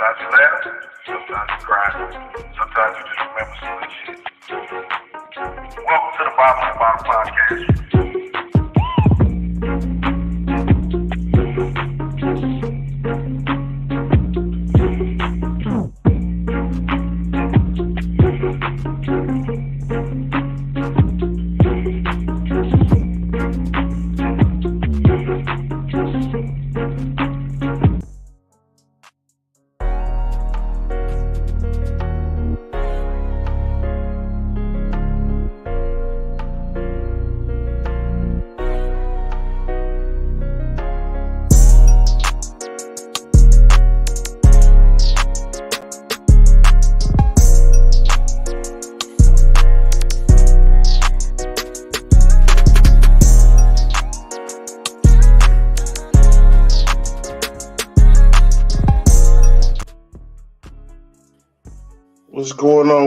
Sometimes you laugh, sometimes you cry, sometimes you just remember some good shit. Welcome to the Bottom of the Bottom podcast.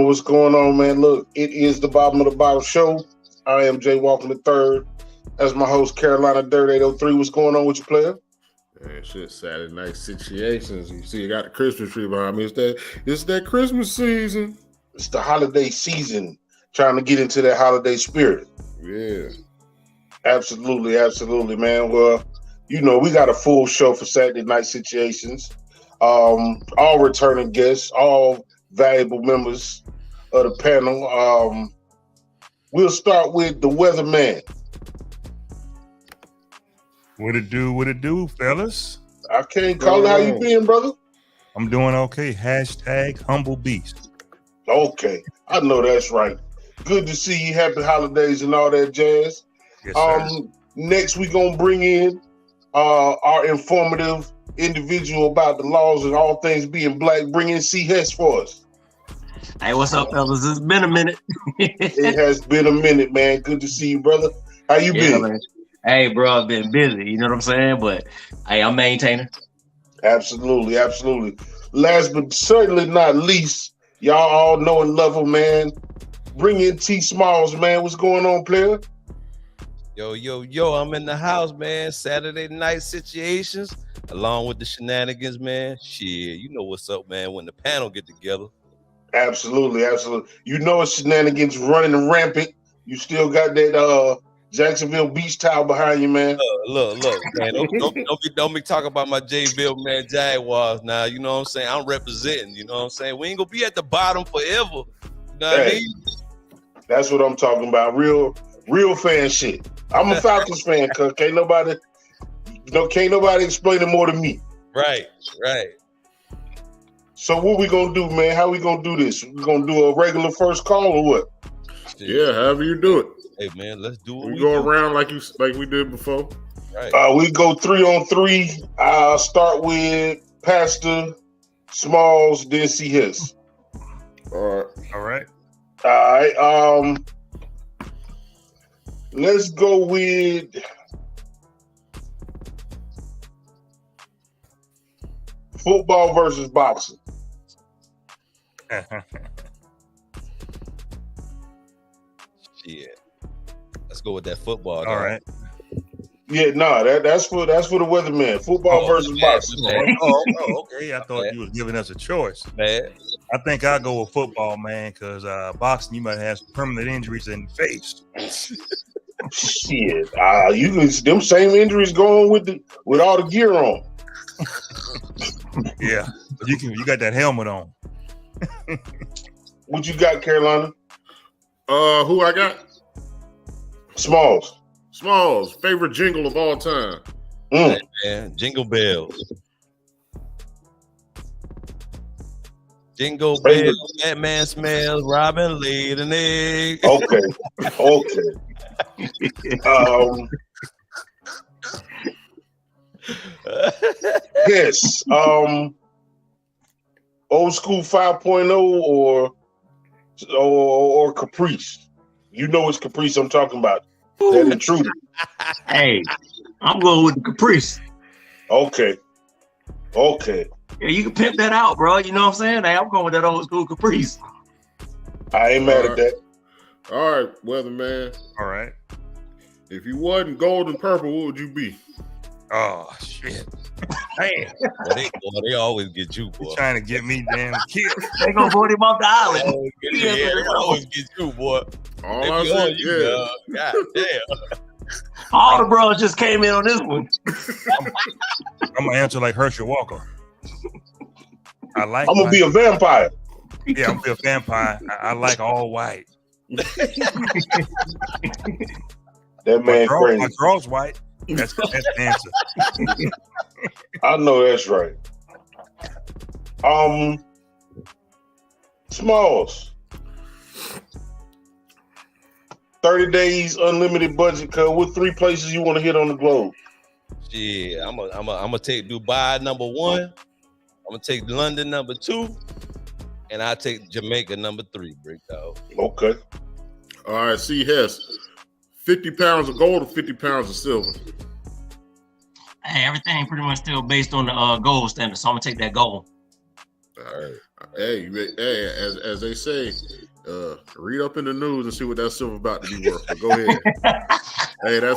What's going on, man? Look, it is the Bottom of the Bottle show. I am Jay Walker III. As my host, Carolina Dirt 803. What's going on with you, player? Man, shit, SatDay Nite Situations. You see, you got the Christmas tree behind me. It's that Christmas season. It's the holiday season. Trying to get into that holiday spirit. Yeah. Absolutely, man. Well, you know, we got a full show for SatDay Nite Situations. All returning guests, all valuable members of the panel. We'll start with the weatherman. What it do, fellas? I can't call it. How you been, brother? I'm doing okay. Hashtag humble beast. Okay, I know that's right. Good to see you. Happy holidays and all that jazz. Yes, sir. Next, we're going to bring in our informative individual about the laws and all things being black. Bring in C. Hess for us. Hey, what's up, fellas? It's been a minute. It has been a minute, man. Good to see you, brother. How you been? Man. Hey, bro, I've been busy. You know what I'm saying? But hey, I'm maintaining. Absolutely. Last but certainly not least, y'all all know and love him, man. Bring in T. Smalls, man. What's going on, player? Yo, I'm in the house, man. SatDay Nite Situations, along with the shenanigans, man. Shit, you know what's up, man, when the panel get together. Absolutely. You know it's shenanigans running and rampant. You still got that Jacksonville beach towel behind you, man. Look, man. Don't be talking about my J-Ville, man, Jaguars now. You know what I'm saying? I'm representing, you know what I'm saying? We ain't gonna be at the bottom forever. You know what I mean? That's what I'm talking about. Real fan shit. I'm a Falcons fan, cuz can't nobody explain it more than me. Right. So what we gonna do, man? How we gonna do this? We gonna do a regular first call or what? Yeah, however you do it. Hey, man, let's do it. We go around like we did before. Right. We go 3-on-3. I'll start with Pastor Smalls, then C. Hess. All right. Let's go with football versus boxing. Shit. Let's go with that football. All right. Yeah, that's for the weatherman. Football versus boxing. Man. Okay. I thought you was giving us a choice. Man. I think I'll go with football, man, because boxing, you might have some permanent injuries in the face. Shit, you can them same injuries going with all the gear on. Yeah, you got that helmet on. What you got, Carolina? Who I got? Smalls, favorite jingle of all time. Hey, man, Jingle Bells. Jingle bells, Batman smells, Robin laid an egg. Okay. Yes. Old school 5.0 or Caprice. You know it's Caprice I'm talking about. That intruder. Hey, I'm going with the Caprice. Okay. Yeah, you can pimp that out, bro. You know what I'm saying? Hey, I'm going with that old school Caprice. I ain't mad at that. All right, weatherman. All right. If you wasn't gold and purple, what would you be? Oh shit! Damn, they always get you, boy. they trying to get me damn killed. They gonna vote him off the island. They always get you, boy. All They I be said, on you, dog. God damn. All the bros just came in on this one. I'm gonna answer like Herschel Walker. I like. I'm gonna be a vampire. Yeah, I'm gonna be a vampire. I like all white. That man crazy. My girl's white. That's the answer. I know that's right. Smalls. 30 days, unlimited budget cut. What 3 places you want to hit on the globe? Shit, I'm gonna take Dubai number 1. I'm gonna take London number 2, and I'll take Jamaica number 3. Break dog. Okay. all right, see, Hess, 50 pounds of gold or 50 pounds of silver? Hey, everything pretty much still based on the gold standard, so I'm gonna take that gold. All right. Hey, as they say, read up in the news and see what that silver about to be worth. But go ahead. Hey, that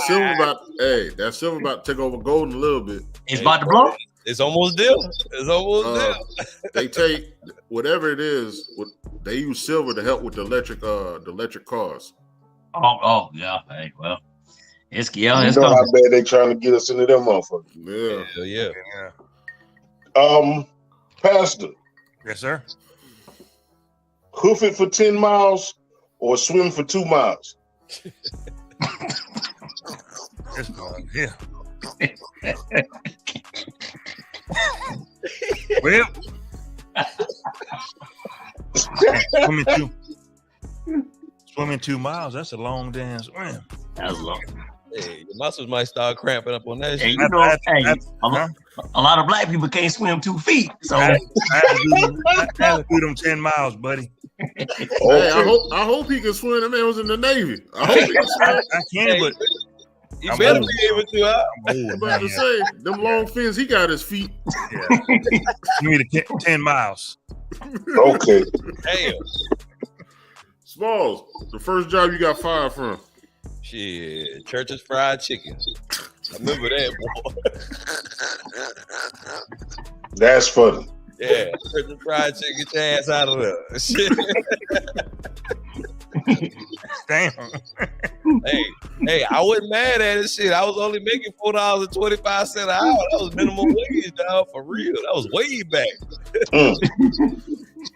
silver about to take over gold in a little bit. It's about to blow. It's almost there. It's almost there. They take whatever it is. They use silver to help with the electric cars. Oh yeah. Hey, well, it's You know how bad they trying to get us into them motherfuckers. Yeah. Hell yeah. Pastor, Yes, sir. hoof it for 10 miles or swim for 2 miles? It's going here. Well, swimming 2 miles. That's a long damn swim. That's long. Hey, your muscles might start cramping up on that Hey, shit. you know, a lot of black people can't swim 2 feet. So I had to do them 10 miles, buddy. Hey, I hope he can swim. That man was in the Navy. I hope he can swim. I can, but You I'm better old. be able to. Huh? I'm about to say, them long fins, he got his feet. Yeah. You need 10 miles. Okay. Damn. Smalls, the first job you got fired from. Shit. Church's Fried Chicken. I remember that, boy. That's funny. Yeah. Church's Fried Chicken. Get your ass out of there. Shit. Damn. Hey, I wasn't mad at it. Shit, I was only making $4.25 an hour. That was minimum wage, dog. For real, that was way back.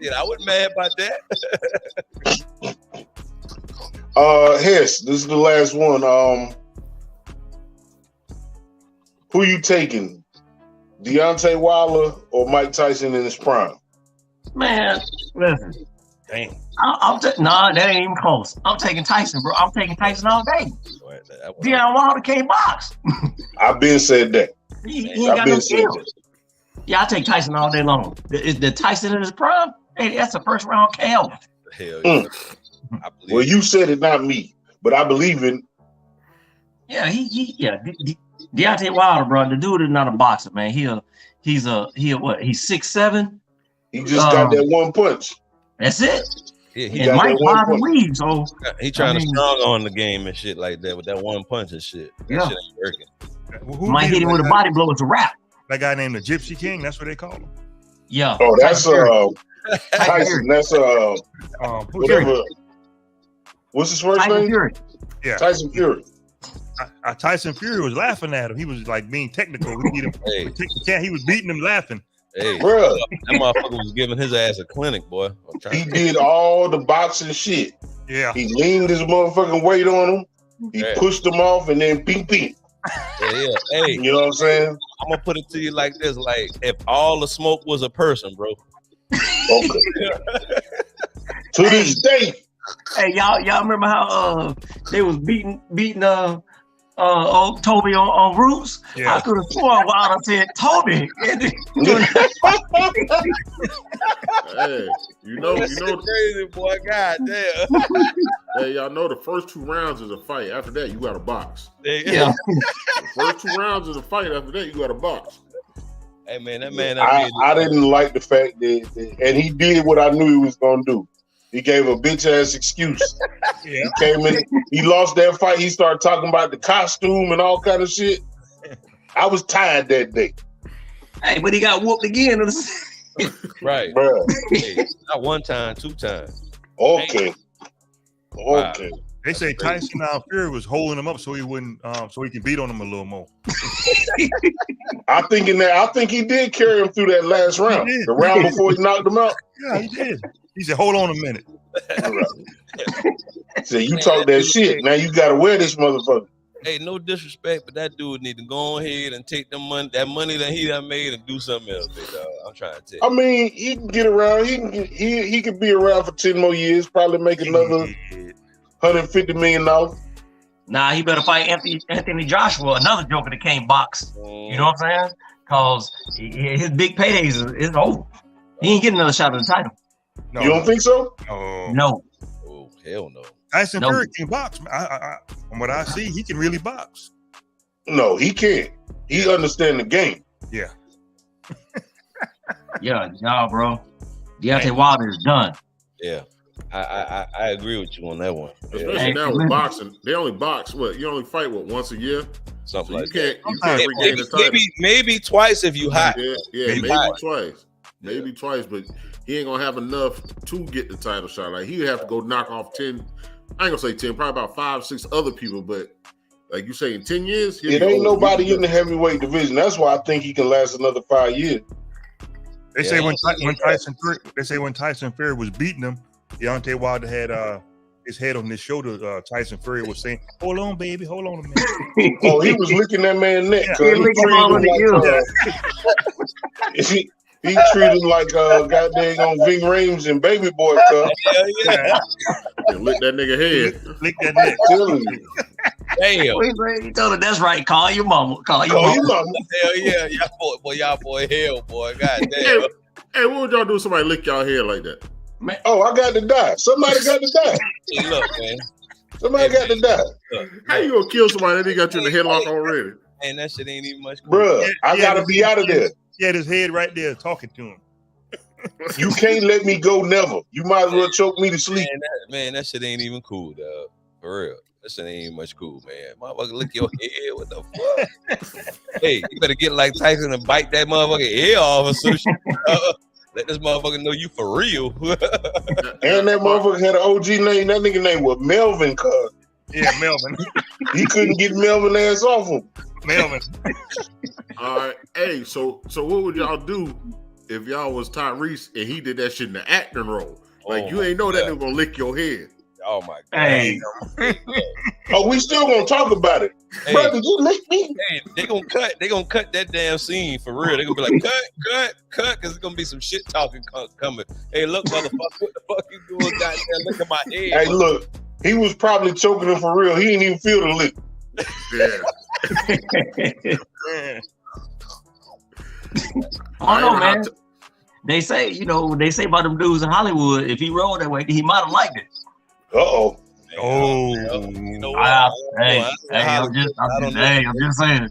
Shit, I wasn't mad about that. Hess, this is the last one. Who you taking? Deontay Wilder or Mike Tyson in his prime? man, listen. Damn. Nah, that ain't even close. I'm taking Tyson, bro. I'm taking Tyson all day. Deion Wilder can't box. I've been said that. He ain't got no skills. Yeah, I take Tyson all day long. The Tyson in his prime, hey, that's a first round KO. Hell yeah. Well, you said it, not me, but I believe in. Yeah, Deontay Wilder, bro. The dude is not a boxer, man. He's what? He's 6'7". He just got that one punch. That's it. Yeah, he might fly the lead, so he trying to strong on the game and shit like that with that one punch and shit. That shit ain't working. Might hit him with a body blow. It's a wrap. That guy named the Gypsy King. That's what they call him. Yeah. Oh, that's Tyson. That's whatever. What's his first Tyson name? Fury. Yeah. Tyson Fury. Tyson Fury was laughing at him. He was like being technical. We beat him. He was beating him laughing. Hey, bro, that motherfucker was giving his ass a clinic, boy. He did all the boxing shit. Yeah. He leaned his motherfucking weight on him. He pushed him off and then ping ping. Yeah. Hey, you know what I'm saying? I'm gonna put it to you like this: like if all the smoke was a person, bro. Okay. To this day. Hey, y'all remember how they was beating old Toby on Roots? Yeah. I could have sworn Wilder said Toby. Hey, you know crazy boy. God damn. Hey, y'all know the first 2 rounds is a fight. After that, you got to box. Yeah. The first 2 rounds is a fight. After that, you got to box. Hey man, that man. I didn't like the fact that, and he did what I knew he was gonna do. He gave a bitch ass excuse. Yeah. He came in, he lost that fight. He started talking about the costume and all kind of shit. I was tired that day. Hey, but he got whooped again. Right. Bro. Hey, not one time, 2 times. Okay. Wow. Okay. They say Tyson Fury was holding him up so he wouldn't, so he can beat on him a little more. I think he did carry him through that last round. The round before he knocked him out. Yeah, he did. He said, "Hold on a minute." Said, "You talk that shit. Now you gotta wear this motherfucker." Hey, no disrespect, but that dude need to go ahead and take that money that he done made and do something else, big dog. I'm trying to tell you. I mean, he can get around. He could be around for 10 more years. Probably make another $150 million. Nah, he better fight Anthony Joshua, another joker that can't box. You know what I'm saying? Because his big paydays is over. He ain't getting another shot at the title. No. You don't think so? No. Oh, hell no. Tyson Fury can box. From what I see, he can really box. No, he can't. He understand the game. Yeah. Yeah, bro. Deontay Wilder is done. Yeah. I agree with you on that one. Especially now with boxing, they only box you only fight once a year, something so like you can't regain the title. Maybe twice if you hot. Yeah, maybe twice, but he ain't gonna have enough to get the title shot. Like he'd have to go knock off 10. I ain't gonna say 10, probably about 5, 6 other people. But like you say, in 10 years, it ain't nobody in the heavyweight division. That's why I think he can last another 5 years. They say when Tyson Fury was beating him, Deontay Wilder had his head on his shoulder. Tyson Fury was saying, "Hold on, baby, hold on a minute." Oh, he was licking that man's neck. He treated him like goddamn on Ving Rhames and Baby Boy Cup. Yeah. Lick that nigga head. Lick that neck. Telling you. Damn. He told her, that's right. Call your mama. Call your mama. Hell yeah. Y'all boy, hell boy. God damn. Hey, what would y'all do if somebody lick y'all hair like that? Man. Oh, I got to die. Somebody got to die. Hey, look, man. Somebody got to die. How you gonna kill somebody that they got you in the headlock already? Man, that shit ain't even much. Bruh, I got to be out of there. He had his head right there talking to him. You can't let me go never. You might as well choke me to sleep. Man, that shit ain't even cool, dog. For real. That shit ain't even much cool, man. Motherfucker lick your head. What the fuck? Hey, you better get like Tyson and bite that motherfucker ear off or some shit. Let this motherfucker know you for real. And that motherfucker had an OG name. That nigga name was Melvin, cuz. Yeah, Melvin. He couldn't get Melvin ass off him. Melvin. All right. Hey, so what would y'all do if y'all was Tyrese and he did that shit in the acting role? Like you ain't know that nigga gonna lick your head. Oh my god. Hey. Oh, we still gonna talk about it. Hey. Bro, did you lick me? Hey, they gonna cut that damn scene for real. They gonna be like, cut, because it's gonna be some shit talking coming. Hey, look, motherfucker, what the fuck you doing? Goddamn, look at my head. Hey, look, he was probably choking him for real. He didn't even feel the lick. Yeah. I don't know, man. They say about them dudes in Hollywood, if he rolled that way, he might have liked it. Uh-oh. Oh. You know what? I'm just saying.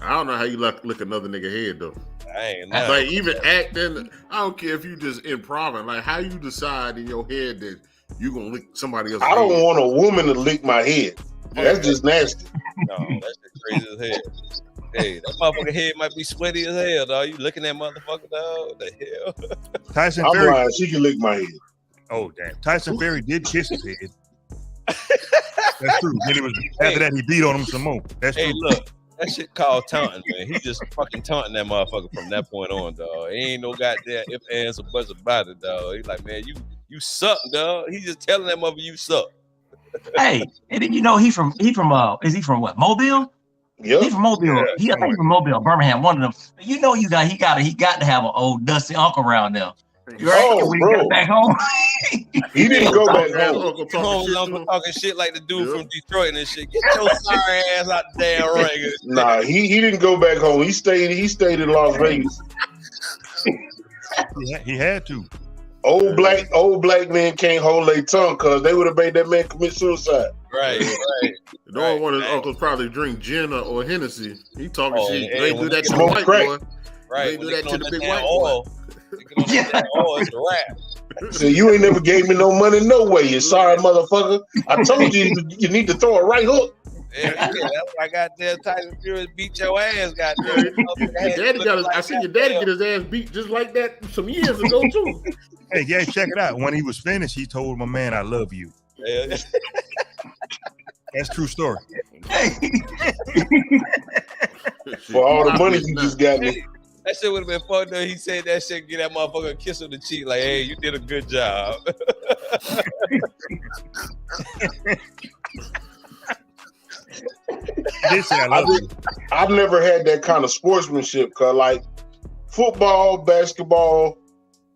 I don't know how you lick another nigga head though. I ain't Like even acting, I don't care if you just improv. Like how you decide in your head that you gonna lick somebody else's I don't head. want a woman to lick my head. That's just nasty. No, that's just crazy as hell. Hey, that motherfucker head might be sweaty as hell, dog. You looking at motherfucker, dog? What the hell? Tyson I'm Fury. lying. She can lick my head. Oh damn! Tyson Fury did kiss his head. That's true. Then after that, he beat on him some more. That's true. Hey, look, that shit called taunting, man. He just fucking taunting that motherfucker from that point on, dog. Ain't no goddamn if, ands, or buts about it, dog. He's like, man, you suck, dog. He just telling that motherfucker you suck. Hey, and then, he from is he from what, Mobile? Yep. He's from Mobile. Yeah. I think he's from Mobile, Birmingham. One of them. He got to have an old dusty uncle around there. Oh, when bro. he got back home. He didn't go back home. Uncle talking shit like the dude from Detroit and shit. Get your sorry ass out the damn ring. Nah, he didn't go back home. He stayed in Las Vegas. He had to. Old black men can't hold their tongue because they would have made that man commit suicide. Right. The only one of his uncles probably drink gin or Hennessy. He talking shit. Hey, They do that to the smoke white crack. boy. Right. They do that to the big white oil. boy. It's a wrap. So you ain't never gave me no money, no way, you sorry motherfucker. I told you you need to throw a right hook. Yeah, that's why goddamn Tyson Fury beat your ass, goddamn. I seen your daddy get his ass beat just like that some years ago too. Hey, yeah, check it out. When he was finished, he told my man, "I love you." Yeah. That's true story. For all the money you just got me. That shit would have been fun though. He said that shit, get that motherfucker a kiss on the cheek, like, "Hey, you did a good job." I've never had that kind of sportsmanship, cause like football, basketball,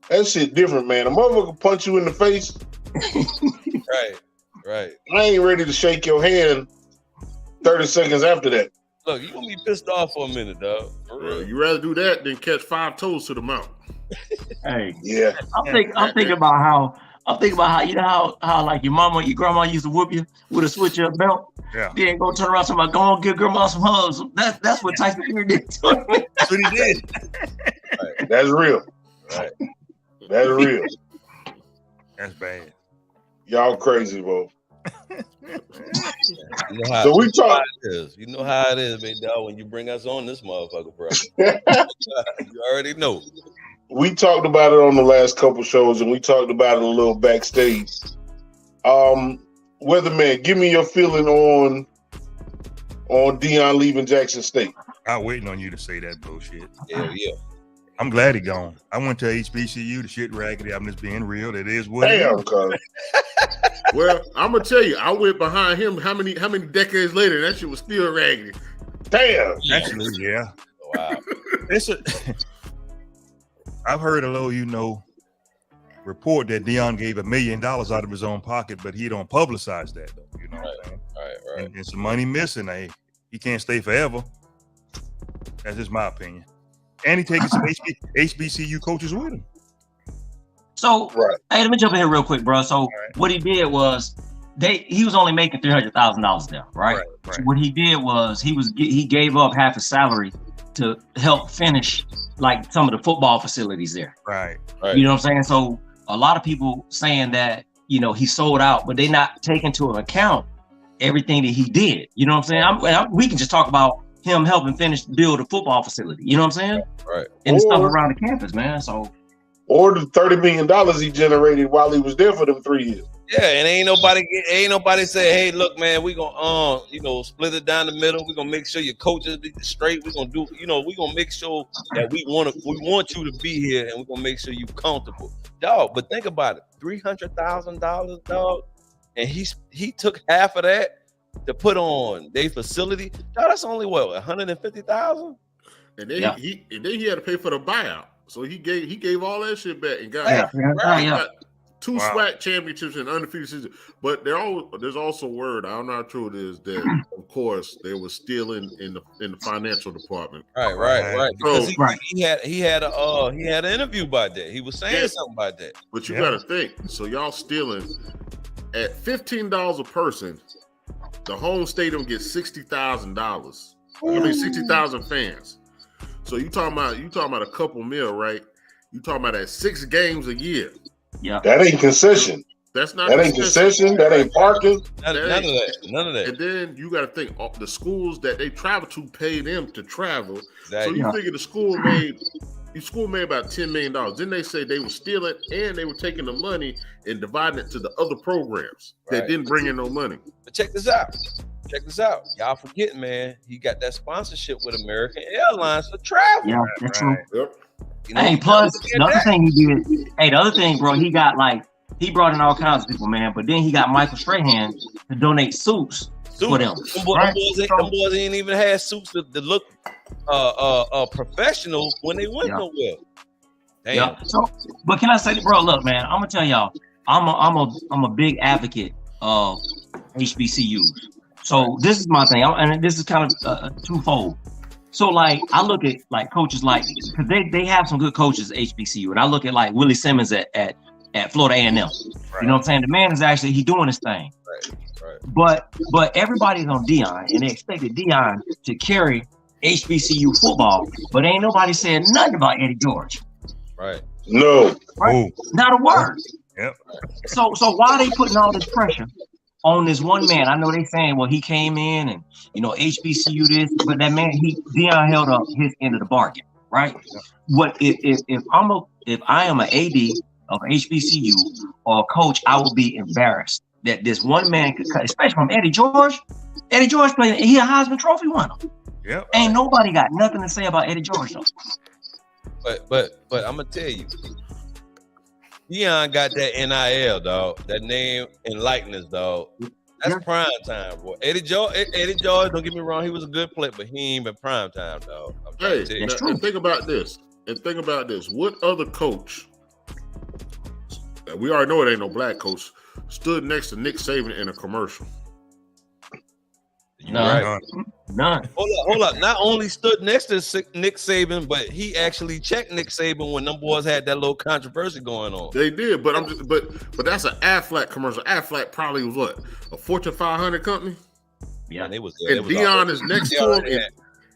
that shit different, man. A motherfucker punch you in the face. Right. I ain't ready to shake your hand 30 seconds after that. Look, you gonna be pissed off for a minute, dog. For real. You rather do that than catch 5 toes to the mouth. Hey, yeah. I'm thinking about how you know how like your grandma used to whoop you with a switch up belt. Yeah. Then go turn around and go on, give grandma some hugs. That's what Tyson Fury did to me. That's what he did. Right. That's real. Right. That's real. That's bad. Y'all crazy, bro. You know how it is, big dog, when you bring us on this motherfucker, bro. You already know. We talked about it on the last couple shows, and we talked about it a little backstage. Weatherman, give me your feeling on Deion leaving Jackson State. I'm waiting on you to say that bullshit. Hell yeah. I'm glad he gone. I went to HBCU. The shit raggedy. I'm just being real. It is what Damn, it is. cuz. Well, I'm gonna tell you, I went behind him. How many decades later, that shit was still raggedy. Damn. Actually, yeah. Wow. I've heard a little, report that Deion gave $1 million out of his own pocket, but he don't publicize that though. You know what I'm saying? Right. And some money missing. He can't stay forever. That's just my opinion. And he taking some HBCU coaches with him. So, Hey, let me jump in here real quick, bro. So, what he did was he was only making $300,000 there, right? So what he did was he gave up half his salary to help finish like some of the football facilities there. Right. You know what I'm saying? So a lot of people saying that, he sold out, but they're not taking into account everything that he did. You know what I'm saying? We can just talk about him helping build a football facility. You know what I'm saying? Right. And stuff around the campus, man. So. Or the $30 million he generated while he was there for them 3 years. Yeah, and ain't nobody say, hey, look, man, we gonna split it down the middle. We gonna make sure your coaches be straight. We gonna do, we gonna make sure that we want you to be here, and we gonna make sure you comfortable, dog. But think about it, $300,000, dog, and he took half of that to put on their facility. Dog, that's only what, $150,000, and then he had to pay for the buyout. So he gave all that shit back and got 2 SWAC championships and undefeated season. But there's also word, I don't know how true it is, that of course they were stealing in the financial department. Right. Because he had an interview about that. He was saying something about that. But you gotta think, so y'all stealing at $15 a person, the home stadium gets $60,000. I mean 60,000 fans. So you talking about a couple mil, right? You talking about at 6 games a year. Yeah. That ain't concession. That's not. That ain't concession. That ain't parking. None of that. And then you got to think the schools that they travel to pay them to travel. Exactly. So you figure the school made about $10 million. Then they say they were stealing and they were taking the money and dividing it to the other programs that didn't bring in no money. But check this out. Y'all forgetting, man. He got that sponsorship with American Airlines for travel. Yeah, that's true. Yep. Plus the other thing he did. Hey, the other thing, bro, he brought in all kinds of people, man. But then he got Michael Strahan to donate suits for them. Them boys ain't even had suits to look professional when they went nowhere. Damn. Yeah. So, but can I say, bro? Look, man, I'm gonna tell y'all, I'm a big advocate of HBCUs. So this is my thing, and this is kind of twofold. So like I look at like coaches because they have some good coaches at HBCU, and I look at like Willie Simmons at Florida A&M. Right. You know what I'm saying? The man is he doing his thing. Right. But everybody's on Deion, and they expected Deion to carry HBCU football, but ain't nobody saying nothing about Eddie George. Right. No. Right? Not a word. Yep. So why are they putting all this pressure on this one man. I know they saying, well, he came in and HBCU this, but that man, Deion held up his end of the bargain, right? What if I am an AD of HBCU or a coach, I will be embarrassed that this one man could cut, especially from Eddie George. Eddie George played, he a Heisman Trophy winner. Yep. Ain't nobody got nothing to say about Eddie George though. But I'm gonna tell you, Deion got that NIL, dog. That name and likeness, dog. That's prime time, boy. Eddie George, don't get me wrong, he was a good player, but he ain't been prime time, dog. Hey, and think about this. What other coach? We already know it ain't no black coach. Stood next to Nick Saban in a commercial. None. Hold up. Not only stood next to Nick Saban, but he actually checked Nick Saban when them boys had that little controversy going on. They did, but but that's an Aflac commercial. Aflac probably was what, a Fortune 500 company. Yeah, and it was. And Deion is next to him.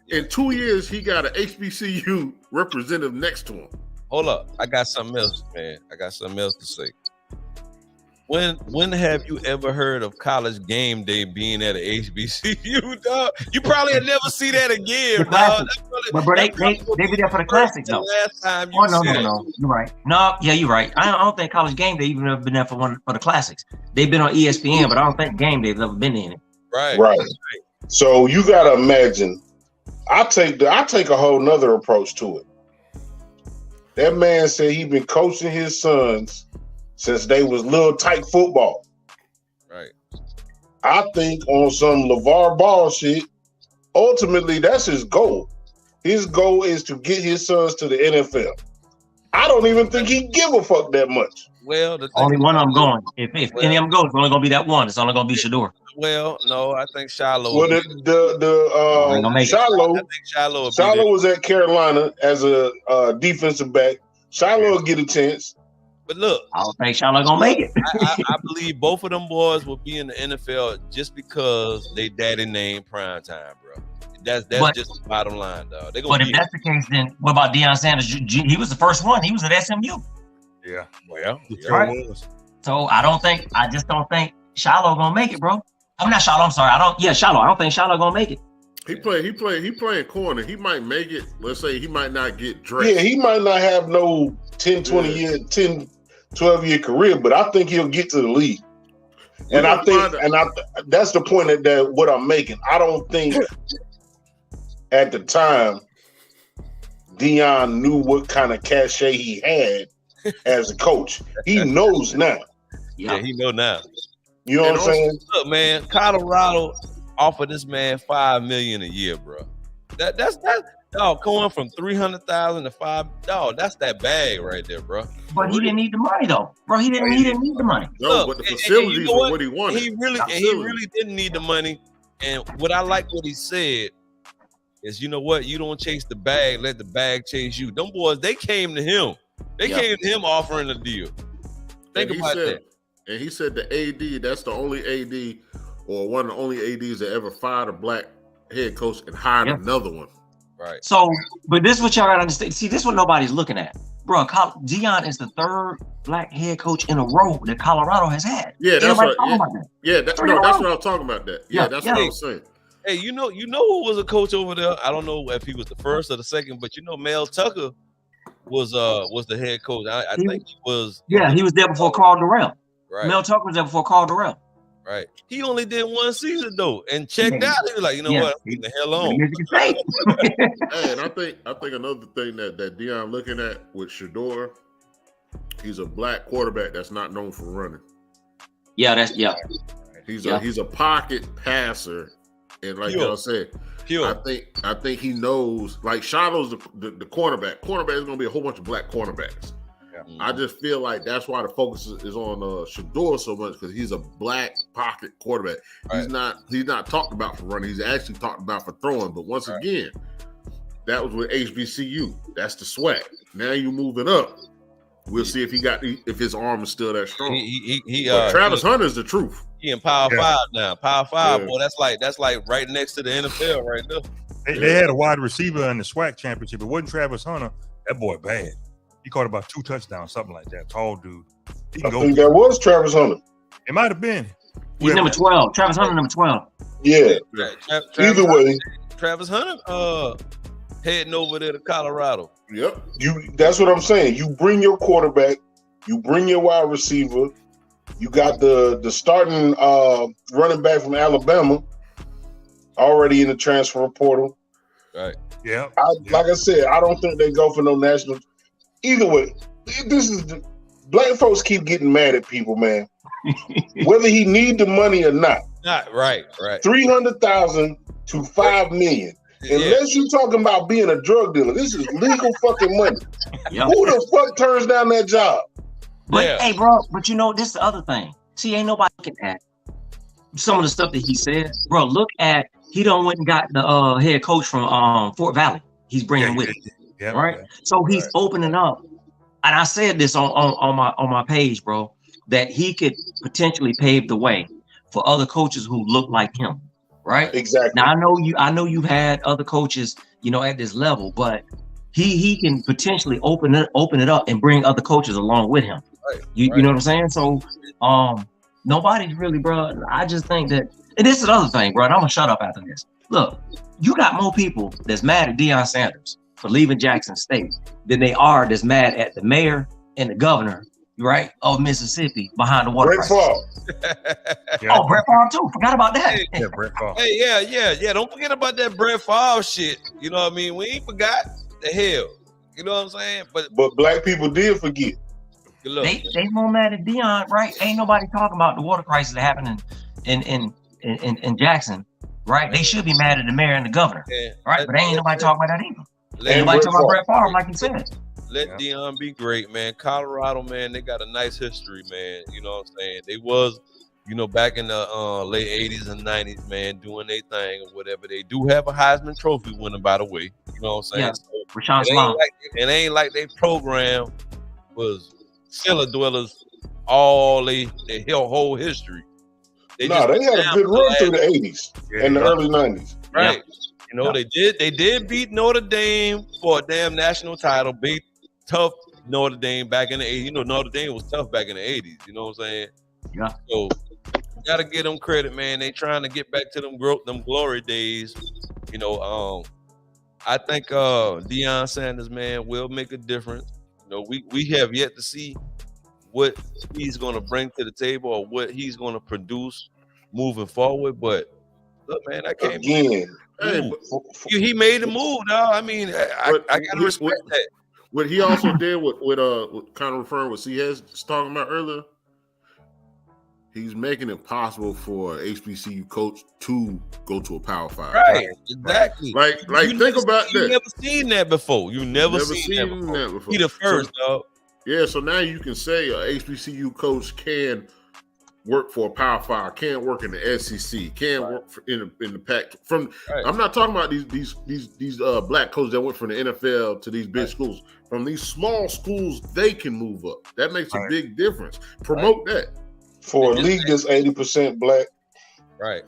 In 2 years, he got an HBCU representative next to him. Hold up, I got something else, man. I got something else to say. When have you ever heard of college game day being at an HBCU, dog? You probably have never see that again, dog. But bro, they be there for the classics, though. Last time you no, you're right. No, yeah, you're right. I don't think college game day even have been there for the classics. They've been on ESPN, but I don't think game day's ever been in it. Right. So you gotta imagine. I take a whole nother approach to it. That man said he been coaching his sons since they was little tight football. Right. I think on some LeVar Ball shit, ultimately that's his goal. His goal is to get his sons to the NFL. I don't even think he give a fuck that much. Well, only one of them going. If any of them goes, it's only gonna be that one. It's only gonna be Shador. Well, no, I think Shiloh. Well, Shiloh was at Carolina as a defensive back. Shiloh will get a chance. But look, I don't think Shiloh gonna make it. I believe both of them boys will be in the NFL just because they daddy name prime time, bro. That's just the bottom line, dog. But if that's the case, then what about Deion Sanders? He was the first one. He was at SMU. Yeah. Well, right. So I just don't think Shiloh gonna make it, bro. I'm not Shiloh. I'm sorry. Shiloh. I don't think Shiloh gonna make it. He playing corner. He might make it. Let's say he might not get drafted. Yeah, he might not have no 10, 20 year, 10, 12-year career, but I think he'll get to the league. And that's the point that what I'm making. I don't think at the time Deion knew what kind of cachet he had as a coach. He knows now. Yeah, he know now. You know what I'm saying? Look, man, Colorado offered this man $5 million a year, bro. That's dog going from 300,000 to $5. Dog, that's that bag right there, bro. But he didn't need the money though, bro. He didn't need the money. No, but the facilities were what he wanted. He really didn't need the money. And what I like what he said is, you know what? You don't chase the bag, let the bag chase you. Them boys, they came to him. They came to him offering a deal. Think about that. And he said the AD, that's the only AD or one of the only ADs that ever fired a black head coach and hired another one. Right. So, but this is what y'all gotta understand. See, this is what nobody's looking at. Bro, Deion is the third black head coach in a row that Colorado has had. Yeah, that's right. That's what I was talking about. That. Yeah, that's what I was saying. Hey, you know who was a coach over there? I don't know if he was the first or the second, but Mel Tucker was the head coach. I think he was. Yeah, he was there before Carl Durrell. Right. Mel Tucker was there before Carl Durrell. Right. He only did one season though, and checked out. He was like, what? I'm getting the hell on. Hey, and I think another thing that Deion looking at with Shador, he's a black quarterback that's not known for running. He's a pocket passer, and like y'all said, I think he knows. Like Shiloh's the cornerback. Cornerback is going to be a whole bunch of black cornerbacks. I just feel like that's why the focus is on Shador so much, because he's a black pocket quarterback. Right. He's not talked about for running. He's actually talked about for throwing. But once again, that was with HBCU. That's the swag. Now you move it up. We'll see if his arm is still that strong. Travis Hunter is the truth. He in Power 5 now. Power 5, boy. That's like right next to the NFL right there. They had a wide receiver in the SWAC championship. It wasn't Travis Hunter. That boy bad. He caught about 2 touchdowns, something like that. Tall dude. I think that was Travis Hunter. It might have been. He's number 12. Travis Hunter, number 12. Yeah. Travis Either way, Travis Hunter heading over there to Colorado. Yep. that's what I'm saying. You bring your quarterback, you bring your wide receiver, you got the starting running back from Alabama already in the transfer portal. Right. Yeah. Like I said, I don't think they go for no national. Either way, this is black folks keep getting mad at people, man. Whether he need the money or not. Not right. 300,000 to $5 million. Unless you're talking about being a drug dealer, this is legal fucking money. Yep. Who the fuck turns down that job? But hey, bro, but you know, this is the other thing. See, ain't nobody looking at some of the stuff that he said. Bro, look at, he done went and got the head coach from Fort Valley. He's bringing with him. Yeah. Right? So he's opening up. And I said this on my page, bro, that he could potentially pave the way for other coaches who look like him. Right? Exactly. Now I know you've had other coaches, you know, at this level, but he can potentially open it up and bring other coaches along with him. Right. You know what I'm saying? So nobody's really, bro. I just think that, and this is the other thing, bro, and I'm gonna shut up after this. Look, you got more people that's mad at Deion Sanders for leaving Jackson State than they are that's mad at the mayor and the governor, right, of Mississippi behind the water Brett crisis. Favre. Oh, Brett Favre too. Forgot about that. Yeah, Brett Favre. Hey, yeah. Don't forget about that Brett Favre shit. You know what I mean? We ain't forgot the hell. You know what I'm saying? But black people did forget. look, They more mad at Deion, right? Ain't nobody talking about the water crisis that happened in Jackson, right? They should be mad at the mayor and the governor, right? But ain't nobody talking about that either. Ain't nobody talking about Brett Favre, like you said. Let Deion be great, man. Colorado, man, they got a nice history, man. You know what I'm saying? They was, you know, back in the late 80s and 90s, man, doing their thing or whatever. They do have a Heisman Trophy winner, by the way. You know what I'm saying? Yeah. So Rashawn Slater. it ain't like their program was cellar dwellers all their whole history. They had a good run through the 80s and the early 90s. Right. Yeah. You know, they did beat Notre Dame for a damn national title, beat tough Notre Dame back in the 80s. You know, Notre Dame was tough back in the 80s. You know what I'm saying? Yeah. So, gotta give them credit, man. They trying to get back to them glory days. You know, I think Deion Sanders, man, will make a difference. You know, we have yet to see what he's going to bring to the table or what he's going to produce moving forward. But look, man, I can't again. Hey, he made a move, dog. I mean, I gotta respect that. What he also did with kind of referring what C has talking about earlier, he's making it possible for an HBCU coach to go to a Power 5. Right, exactly. Like think about that. You never seen that before. You never seen that before. He the first, dog. Yeah, so now you can say a HBCU coach can work for a Power 5, can work in the SEC, can work in the Pac. I'm not talking about these black coaches that went from the NFL to these big schools. From these small schools, they can move up. That makes a big difference. Promote that. For a league that's 80% black. Right.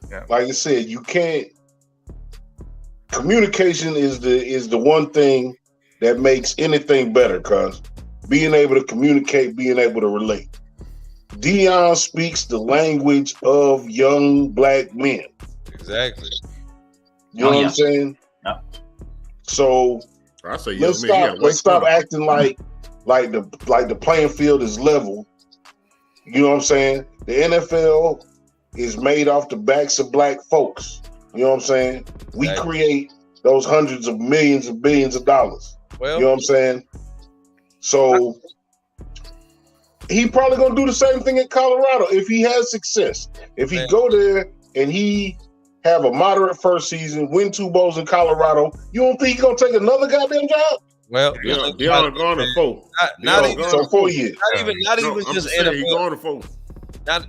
Yeah. Like I said, you can't. Communication is the one thing that makes anything better, cuz being able to communicate, being able to relate. Deion speaks the language of young black men. Exactly. You know what I'm saying? Yeah. So I say let's stop acting like the playing field is level. You know what I'm saying? The NFL is made off the backs of black folks. You know what I'm saying? We create those hundreds of millions and billions of dollars. Well, you know what I'm saying? So he probably gonna do the same thing in Colorado if he has success. If he go there and he have a moderate first season, win 2 bowls in Colorado, you don't think he's gonna take another goddamn job? Well, Deion gone to 4. Not even 4 years. Not even just NFL. He gone to 4.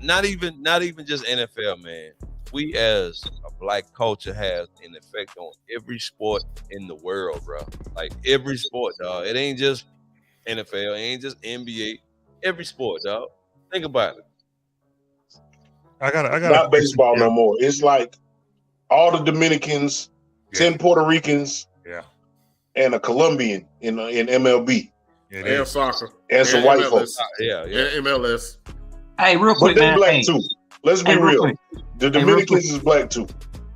Not even just NFL, man. We as a black culture has an effect on every sport in the world, bro. Like every sport, dog. It ain't just NFL, it ain't just NBA. Every sport, dog. Think about it. I got not baseball no more. It's like all the Dominicans, 10 Puerto Ricans, and a Colombian in MLB. And soccer. And some white MLS. folks. Yeah. And MLS. Hey, real But quick, they man. black Hey, too. Let's be hey, real real. quick. The Hey, real Dominicans quick. is black too.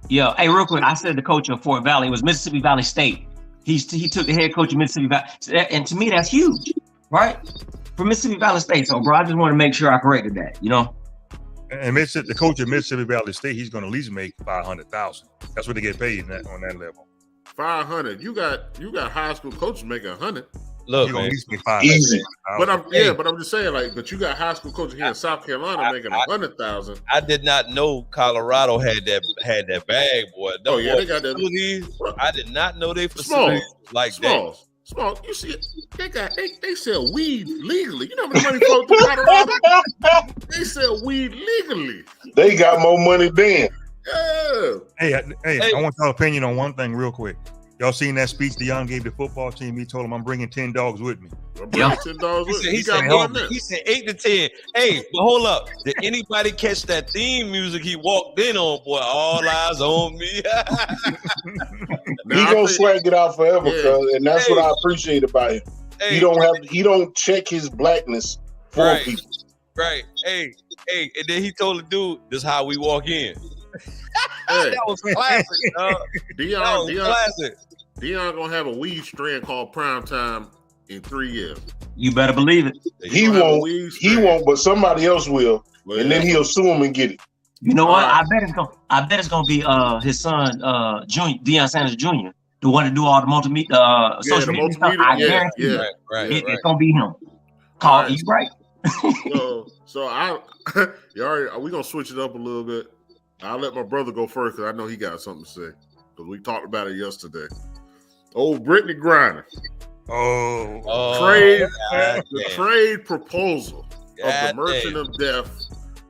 Yeah. Hey, real quick. I said the coach of Fort Valley. It was Mississippi Valley State. He took the head coach of Mississippi Valley, and to me that's huge, right? For Mississippi Valley State. So, bro, I just want to make sure I corrected that. You know. And Mississippi, the coach of Mississippi Valley State, he's going to at least make $500,000. That's what they get paid on that level. 500. You got high school coaches making 100. Look, You're going man. to at least make $500,000. Easy. But I'm just saying, like, but you got high school coaches here in South Carolina making 100,000. I did not know Colorado had that bag, boy. Oh yeah, they got that. Facilities, I did not know they facilities like that. Small. You see, they sell weed legally. You know how much money flows through Colorado? They sell weed legally. They got more money than. Yeah. Hey, I want your opinion on one thing real quick. Y'all seen that speech Deion gave the football team? He told them, I'm bringing 10 dogs with me. I'm bringing $10 with He said, he said 8 to 10. Hey, but hold up. Did anybody catch that theme music he walked in on, boy? All eyes on me. He gonna swag it out forever, cuz, and that's what I appreciate about him. He don't check his blackness for people. Right. Hey, and then he told the dude, this is how we walk in. That was classic, Deion gonna have a weed strand called Prime Time in 3 years. You better believe it. He won't, but somebody else will, and then he'll sue him and get it. You know what? I bet it's gonna be his son, Junior, Deion Sanders Jr., the one to do all the multimedia, social media stuff. I guarantee you, it's gonna be him. You right. So we gonna switch it up a little bit. I'll let my brother go first because I know he got something to say. Because we talked about it yesterday. Old Brittany Griner. The trade proposal of the Merchant of Death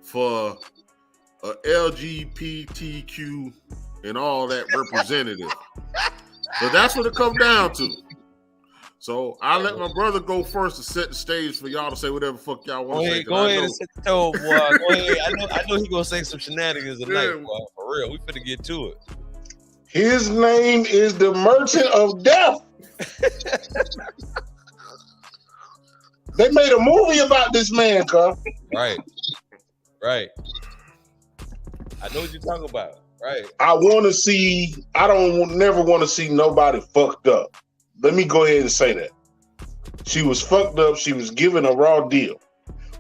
for a LGBTQ and all that representative. So that's what it comes down to. So I'll let my brother go first to set the stage for y'all to say whatever the fuck y'all want to say. Go ahead and set the tone, boy. Go ahead. I know he gonna say some shenanigans tonight, boy. For real, we finna get to it. His name is the Merchant of Death. They made a movie about this man, cuz. Right. I know what you're talking about. Right. I don't never want to see nobody fucked up. Let me go ahead and say that. She was fucked up. She was given a raw deal.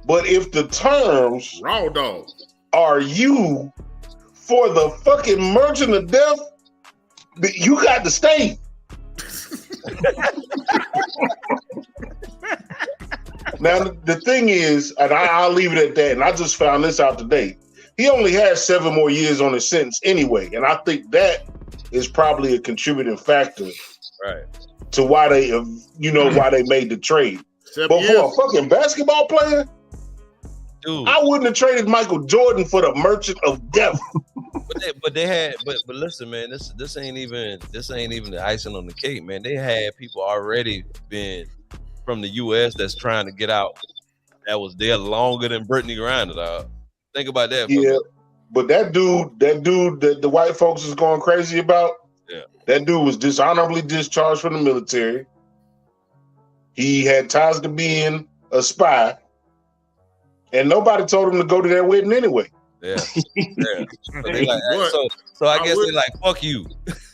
But if the terms raw dog are you for the fucking Merchant of Death, you got to stay. Now, the thing is, and I'll leave it at that, and I just found this out today. He only has 7 more years on his sentence anyway, and I think that is probably a contributing factor to why they, why they made the trade. But for a fucking basketball player, dude, I wouldn't have traded Michael Jordan for the Merchant of Death. But listen, man, this ain't even the icing on the cake, man. They had people already been from the U.S. that's trying to get out. That was there longer than Brittany Griner, dog. Think about that. Yeah, but that dude that the white folks is going crazy about, that dude was dishonorably discharged from the military. He had ties to being a spy, and nobody told him to go to that wedding anyway. Yeah. So I guess they're like, fuck you.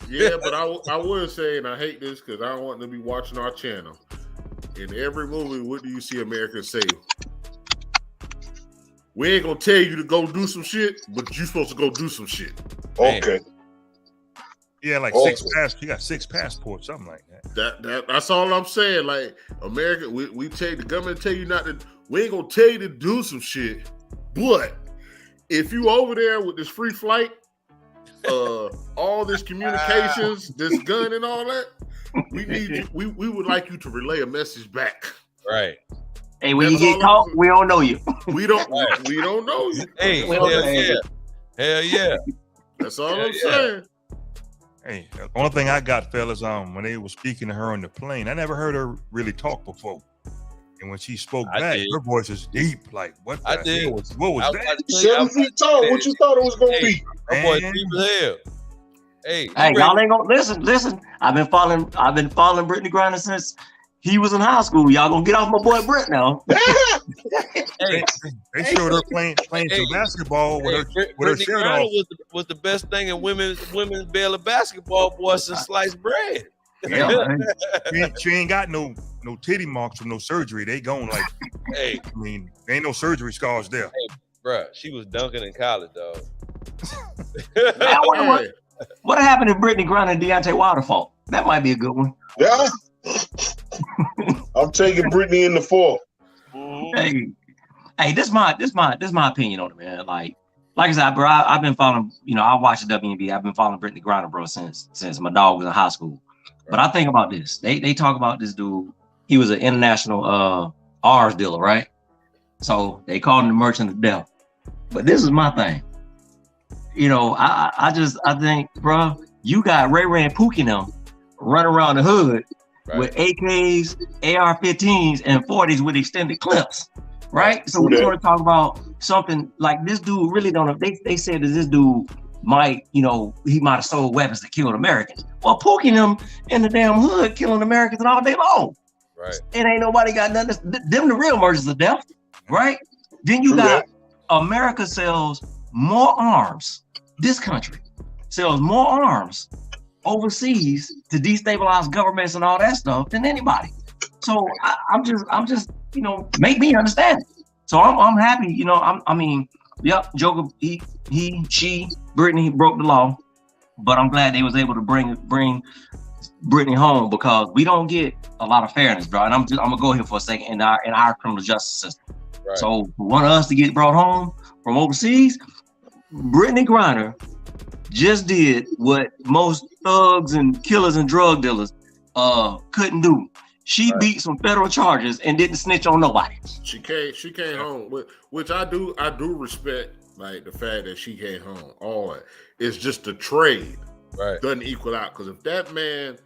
Yeah, but I would say, and I hate this because I don't want them to be watching our channel. In every movie, what do you see Americans say? We ain't gonna tell you to go do some shit, but you supposed to go do some shit. Okay. Yeah, like 6 passports. You got 6 passports, something like that. That's all I'm saying. Like America, we tell the government tell you not to. We ain't gonna tell you to do some shit, but if you over there with this free flight, all this communications, this gun and all that, we need you. We would like you to relay a message back. Right. Hey, when you get caught, we don't know you. We don't know you. Hey, hell yeah. That's all I'm saying. Hey, the only thing I got, fellas, when they were speaking to her on the plane, I never heard her really talk before. And when she spoke back, her voice is deep. Like, what the hell was that? 7 feet tall. What you thought it was going to be? Her voice deep as hell. Hey, y'all ain't gonna listen. I've been following Brittany Griner since he was in high school. Y'all gonna get off my boy Brett now. They showed her playing some basketball with her shirt off. Was the best thing in women's Baylor basketball, boy, since sliced bread. Yeah, she ain't got no titty marks from no surgery. They gone like, hey, I mean, there ain't no surgery scars there. Hey, bro, she was dunking in college, dog. What happened to Brittany Griner and Deontay Wilder fault? That might be a good one. Yeah. I'm taking Brittany in the 4. Hey, this my opinion on it, man. Like I said, bro, I've been following, I watch the WNBA. I've been following Brittany Griner, bro, since my dog was in high school. But I think about this. They talk about this dude. He was an international arms dealer, right? So they called him the merchant of death. But this is my thing. I think, bro, you got Ray and Pookie them running around the hood with AKs, AR-15s, and 40s with extended clips, right? So we want to talk about something like this dude really don't know. They said that this dude might, he might have sold weapons to kill Americans. Well, Pookie them in the damn hood killing Americans all day long. Right. It ain't nobody got nothing. Them the real merchants of death, right? Then you got America sells more arms. This country sells more arms overseas to destabilize governments and all that stuff than anybody. So I'm just, make me understand it. So I'm happy, Joker, she, Brittany broke the law, but I'm glad they was able to bring Brittany home because we don't get a lot of fairness, bro. And I'm gonna go here for a second in our criminal justice system. Right. So for one of us to get brought home from overseas, Brittany Griner just did what most thugs and killers and drug dealers couldn't do. She beat some federal charges and didn't snitch on nobody. She came home, which I do respect, like the fact that she came home. All that. It's just the trade doesn't equal out. Because if that man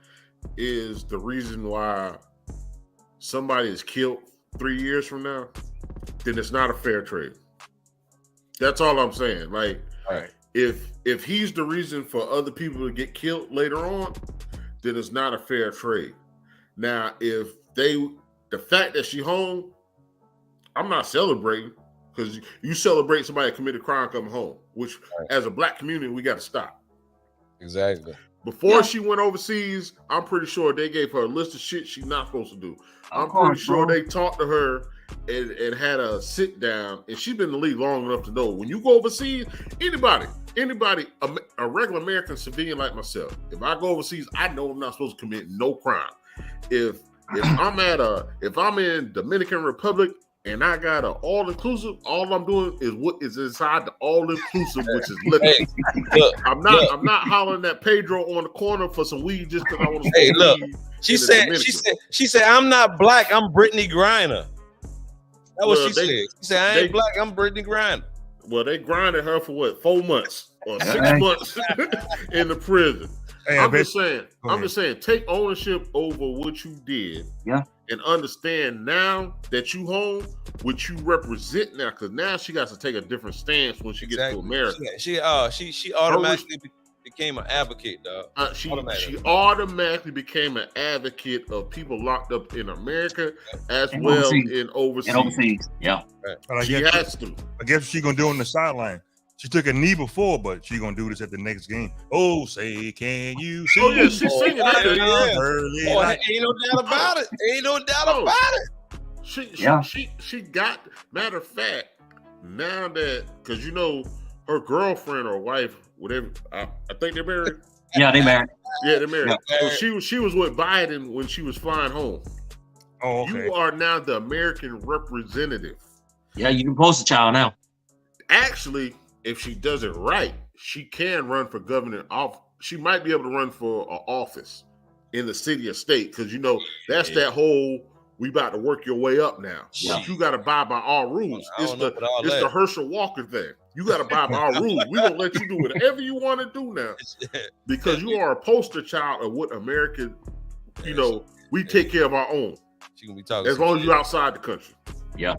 is the reason why somebody is killed 3 years from now, then it's not a fair trade. That's all I'm saying. Like, if he's the reason for other people to get killed later on, then it's not a fair trade. Now, if the fact that she home, I'm not celebrating because you celebrate somebody that committed crime coming home, which as a black community, we got to stop. Exactly. Before she went overseas, I'm pretty sure they gave her a list of shit she's not supposed to do. I'm pretty sure they talked to her and had a sit down, and she's been in the league long enough to know when you go overseas, anybody, a regular American civilian like myself, if I go overseas, I know I'm not supposed to commit no crime. If I'm in Dominican Republic and I got an all-inclusive, all I'm doing is what is inside the all-inclusive, which is liquor. Hey, I'm not hollering at Pedro on the corner for some weed just because I want to. Hey, look, she said, I'm not black, I'm Brittany Griner. That's what she said. She said, I ain't black, I'm Brittany Griner. Well, they grinded her for what, 4 months or 6 months in the prison. Hey, I'm just saying, take ownership over what you did, and understand now that you home, what you represent now, because now she got to take a different stance when she gets to America. She automatically became an advocate, dog. She automatically became an advocate of people locked up in America as well in overseas. Yeah, right. She has to. I guess what she gonna do on the sideline. She took a knee before, but she gonna do this at the next game. Oh, say, can you see? Oh yeah, she's singing that. Ain't no doubt about it. Ain't no doubt about it. She got. Matter of fact, now that because her girlfriend or wife, whatever, I think they're married. Yeah, they married. Yeah, they're married. So she was with Biden when she was flying home. Oh, okay. You are now the American representative. Yeah, you can post a child now. Actually, if she does it right, she can run for governor. She might be able to run for an office in the city or state because that's that whole we about to work your way up now. Yeah. You got to abide by our rules. It's the Herschel Walker thing. You got to abide by our rules. We don't let you do whatever you want to do now because you are a poster child of what America. We take care of our own. She gonna be talking as long as you're outside the country. Yeah.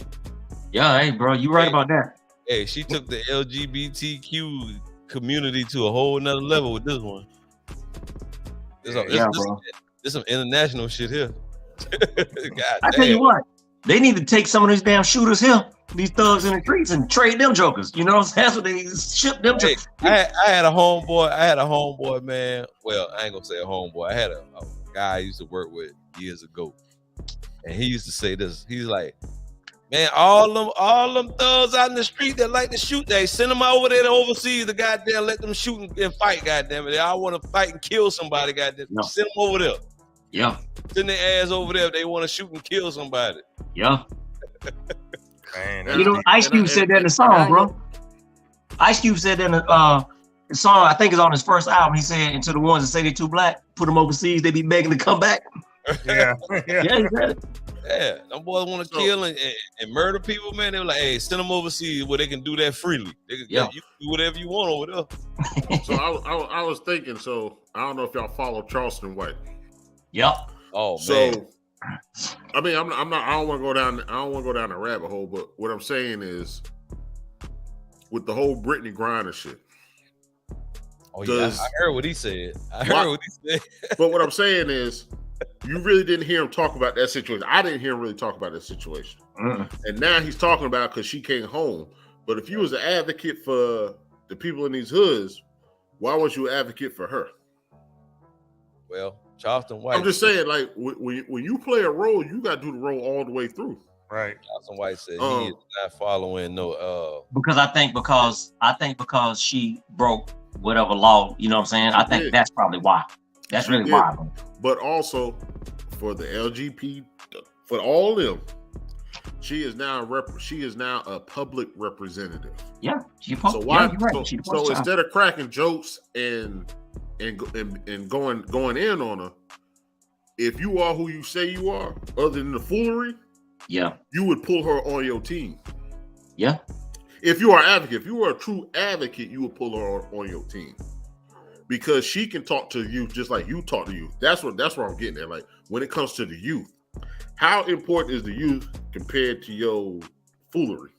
Hey, bro, you right about that. Hey, she took the LGBTQ community to a whole nother level with this one. There's some international shit here. I tell you what, they need to take some of these damn shooters here these thugs in the streets and trade them jokers. You know what I'm saying? That's what they ship them to. I had a homeboy, man. Well, I ain't gonna say a homeboy. I had a guy I used to work with years ago, and he used to say this. He's like, man, all them thugs out in the street that like to shoot, they send them over there to overseas to goddamn let them shoot and fight, goddamn it. They all want to fight and kill somebody, goddamn. No. Send them over there. Yeah. Send their ass over there if they want to shoot and kill somebody. Yeah. Man, you know, Ice Cube said that in the song, bro. Ice Cube said that in the song, I think it's on his first album. He said, and to the ones that say they're too black, put them overseas, they be begging to come back. Yeah. Yeah, he said it. Yeah, them boys want to kill and murder people, man. They were like, hey, send them overseas where they can do that freely. They can, you can do whatever you want over there. So I was thinking, so I don't know if y'all follow Charleston White. Yep. Oh, man. I mean, I don't want to go down the rabbit hole, but what I'm saying is with the whole Brittany Griner shit. Oh, yeah, I heard what he said. But what I'm saying is, you really didn't hear him talk about that situation. I didn't hear him really talk about that situation. And now he's talking about because she came home. But if you was an advocate for the people in these hoods, why was you an advocate for her? Well, Charleston White. I'm just saying, like, when you play a role, you got to do the role all the way through. Right. Charleston White said he is not following no. Because I think because she broke whatever law, you know what I'm saying? I think that's probably why. That's really why. But also for the LGBT, for all of them, she is now a public representative. Yeah, so why? So instead of cracking jokes and going in on her, if you are who you say you are, other than the foolery, you would pull her on your team. Yeah. If you are an advocate, if you are a true advocate, you would pull her on your team. Because she can talk to you just like you talk to you. That's what I'm getting at. Like when it comes to the youth, how important is the youth compared to your foolery?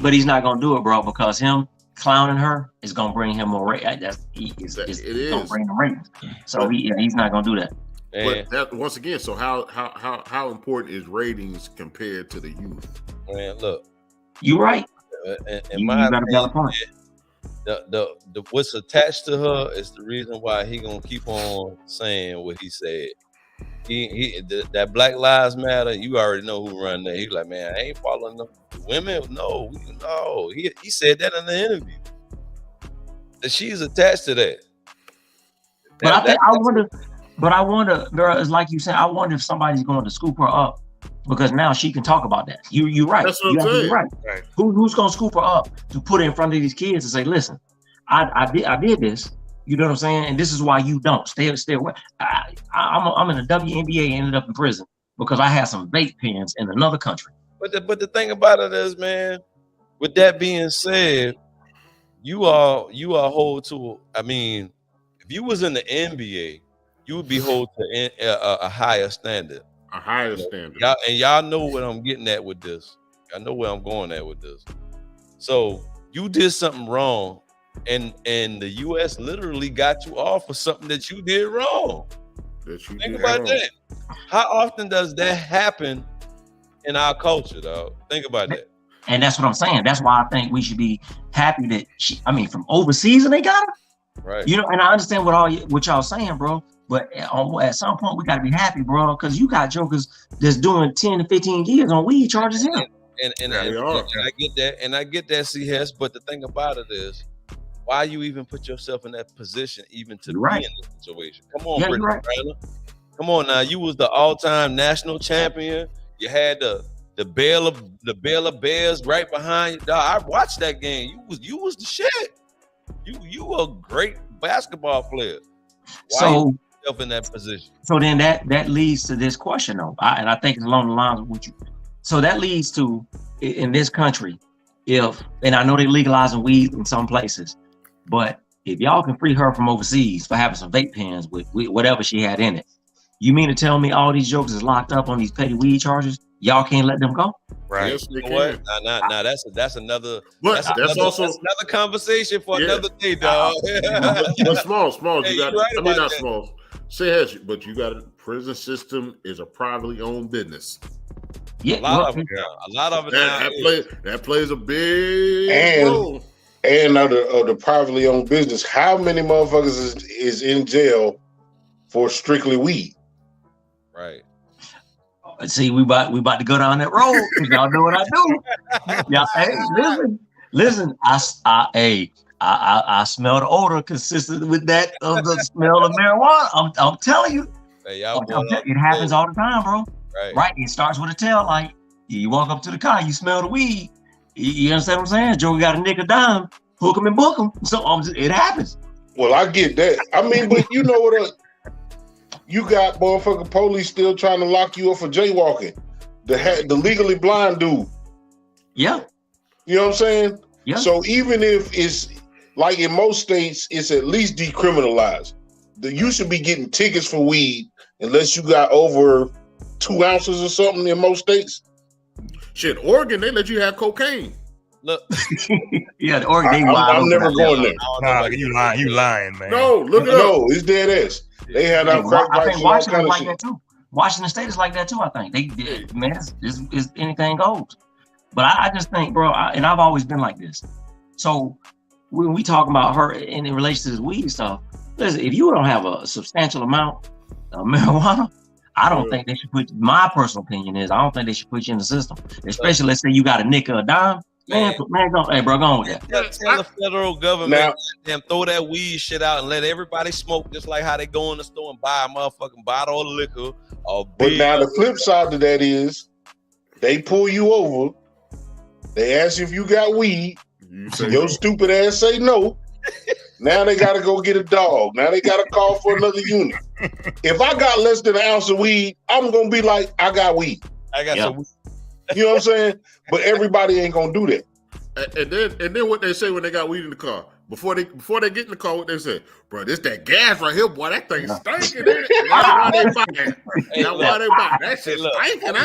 But he's not gonna do it, bro, because him clowning her is gonna bring him more ratings. It's gonna bring the ratings. So he's not gonna do that. But that, once again, so how important is ratings compared to the youth? Man, look, you're right. You got a valid point. The what's attached to her is the reason why he gonna keep on saying what he said. That Black Lives Matter, you already know who run that. He's like, man, I ain't following the women. No. He said that in the interview. That she's attached to that. But I wonder, girl, it's like you said, I wonder if somebody's going to scoop her up. Because now she can talk about that. You're right. That's what I'm saying. Right. Who's gonna scoop her up to put in front of these kids and say, listen, I did this. You know what I'm saying? And this is why you don't stay away. I'm in the WNBA and ended up in prison because I had some vape pens in another country. But the thing about it is, man, with that being said, you are hold to. I mean, if you was in the NBA, you would be hold to a higher standard. A higher standard. Y'all know what I'm getting at with this. I know where I'm going at with this. So you did something wrong, and the U.S. literally got you off for something that you did wrong. Think about that. How often does that happen in our culture, dog? Think about that. And that's what I'm saying. That's why I think we should be happy that from overseas and they got her. Right. You know, and I understand what y'all saying, bro. But at some point, we got to be happy, bro, because you got jokers that's doing 10 to 15 years on weed charges here. And I get that, and I get that, C.S. But the thing about it is, why you even put yourself in that position, even to be in this situation? Come on, Brittany Griner. Come on now, you was the all-time national champion. You had the Bell of Bears right behind you. Dog, I watched that game. You was the shit. You were a great basketball player. Why in that position? So then that leads to this question though, and I think it's along the lines of what you. So that leads to in this country, and I know they legalizing weed in some places, but if y'all can free her from overseas for having some vape pens with whatever she had in it, you mean to tell me all these jokers is locked up on these petty weed charges? Y'all can't let them go? Right. Yes, you know what? Nah, that's another. But that's also another conversation for another day, dog. But small. Hey, you got. Right, not small. But you got a prison system is a privately owned business. Yeah, a lot of it. That plays a big role. And of the privately owned business, how many motherfuckers is in jail for strictly weed? Right. See, we about to go down that road because y'all know what I do. Y'all, hey, listen. I smell the odor consistent with that of the smell of marijuana. I'm telling you. Hey, it happens all the time, bro. Right. It starts with a tail light. You walk up to the car, you smell the weed. You understand what I'm saying? Joe got a nick a dime, hook him and book him. So it happens. Well, I get that. I mean, but you know what? You got motherfucking police still trying to lock you up for jaywalking. The legally blind dude. Yeah. You know what I'm saying? Yeah. So even if it's like in most states, it's at least decriminalized. You should be getting tickets for weed unless you got over 2 ounces or something in most states. Shit, Oregon, they let you have cocaine. Look. Yeah, the Oregon. I'm never going there. Nah, you lying, man. No, look it up. No, it's dead ass. They had out crack I pipes think and all Washington kind of like shit. that too. Washington State is like that too. I think man, it's anything goes. But I just think, bro, and I've always been like this. So when we talk about her in relation to this weed stuff, listen, if you don't have a substantial amount of marijuana, I don't think they should put. My personal opinion is I don't think they should put you in the system. Especially, let's say you got a nick or a dime. Man, go on with that. Tell the federal government them throw that weed shit out and let everybody smoke just like how they go in the store and buy a motherfucking bottle of liquor or beer. But now the flip side to that is they pull you over, they ask you if you got weed, your stupid ass say no. Now they gotta go get a dog. Now they gotta call for another unit. If I got less than an ounce of weed, I'm gonna be like, I got weed. I got some weed. You know what I'm saying? But everybody ain't gonna do that. And then what they say when they got weed in the car before they get in the car, what they say, bro, this that gas right here, boy. That thing stinking. That's why they buy it. That's why they buy it. That shit stinking.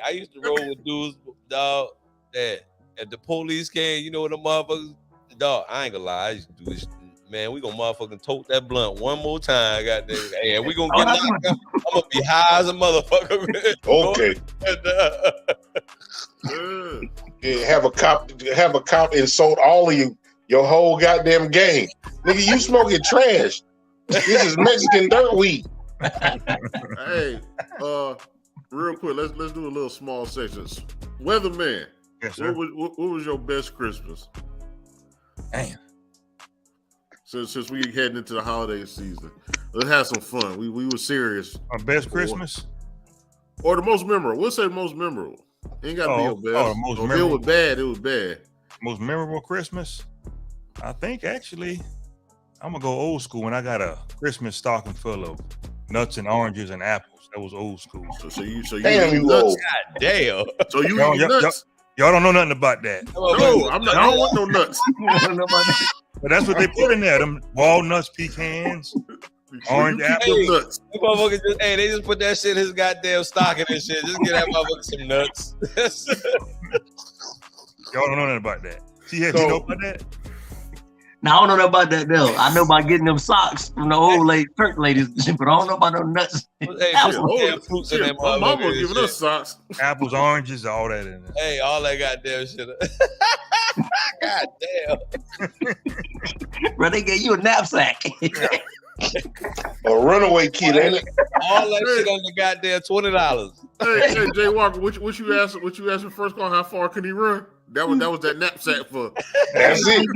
I used to roll with dudes, dog. That if the police came, you know what the motherfuckers, dog. I ain't gonna lie, I used to do this. Man, we gonna motherfucking tote that blunt one more time, goddamn. Hey, we gonna get knocked out. I'm gonna be high as a motherfucker. Man. Okay. Yeah, have a cop insult all of you, your whole goddamn gang. Nigga, you smoking trash. This is Mexican dirt weed. Hey, real quick, let's do a little small section. Weatherman, yes, sir. What was your best Christmas? Damn. Since we heading into the holiday season, let's have some fun. We were serious. Our best Christmas, or the most memorable. We'll say most memorable. Ain't got to be your best. The most if memorable. it was bad, it was bad. Most memorable Christmas, I think actually, I'm gonna go old school. When I got a Christmas stocking full of nuts and oranges and apples, that was old school. So you damn, eat you nuts. old. God damn. So you eat nuts. Y'all don't know nothing about that. No, I don't want no nuts. But that's what they put in there. Them walnuts, pecans, orange apples. Nuts. They just put that shit in his goddamn stocking and shit. Just get that motherfucker some nuts. Y'all don't know nothing about that. You know about that? Now, I don't know nothing about that, though. I know about getting them socks from the old church ladies, but I don't know about no nuts. Hey, fruits in that my mama was giving shit. us socks. Apples, oranges, all that in there. Hey, all that goddamn shit. God damn. Bro, they gave you a knapsack. A runaway kid, ain't it? All that shit on the goddamn $20. Hey, Jay Walker, what you asked the first call? How far can he run? That was that knapsack for. That's it.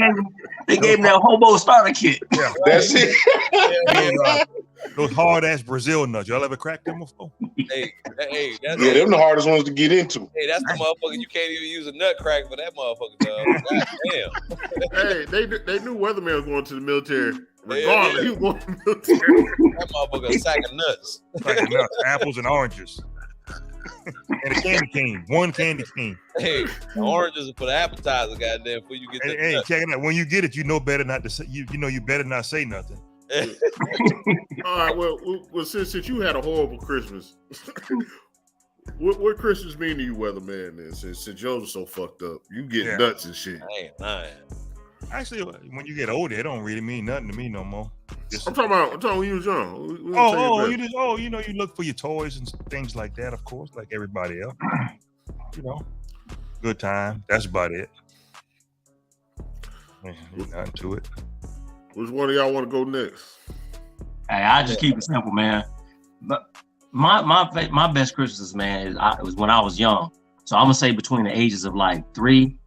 They gave him that hobo starter kit. Yeah, that's it. And, those hard ass Brazil nuts. Y'all ever cracked them before? Hey, that's them the hardest ones to get into. Hey, that's the motherfucker you can't even use a nut crack for that motherfucker, dog. God damn. Hey, they knew Weatherman was going to the military. Regardless, he was going to the military. That motherfucker a sack of nuts. Sack of nuts, apples and oranges. And a candy cane. One candy cane. Hey, the oranges are for the appetizer, goddamn, before you get that. Hey, check it out. When you get it, you know better not to say. You know you better not say nothing. All right. Well, since you had a horrible Christmas, what Christmas mean to you, Weatherman? Since yours was so fucked up, you get nuts and shit. I ain't lying. Actually, when you get older, it don't really mean nothing to me no more. I'm talking about when you was young. You know, you look for your toys and things like that, of course, like everybody else. You know, good time. That's about it. Man, nothing to it. Which one of y'all want to go next? Hey, I just keep it simple, man. But my best Christmas, man, was when I was young. So I'm gonna say between the ages of like 3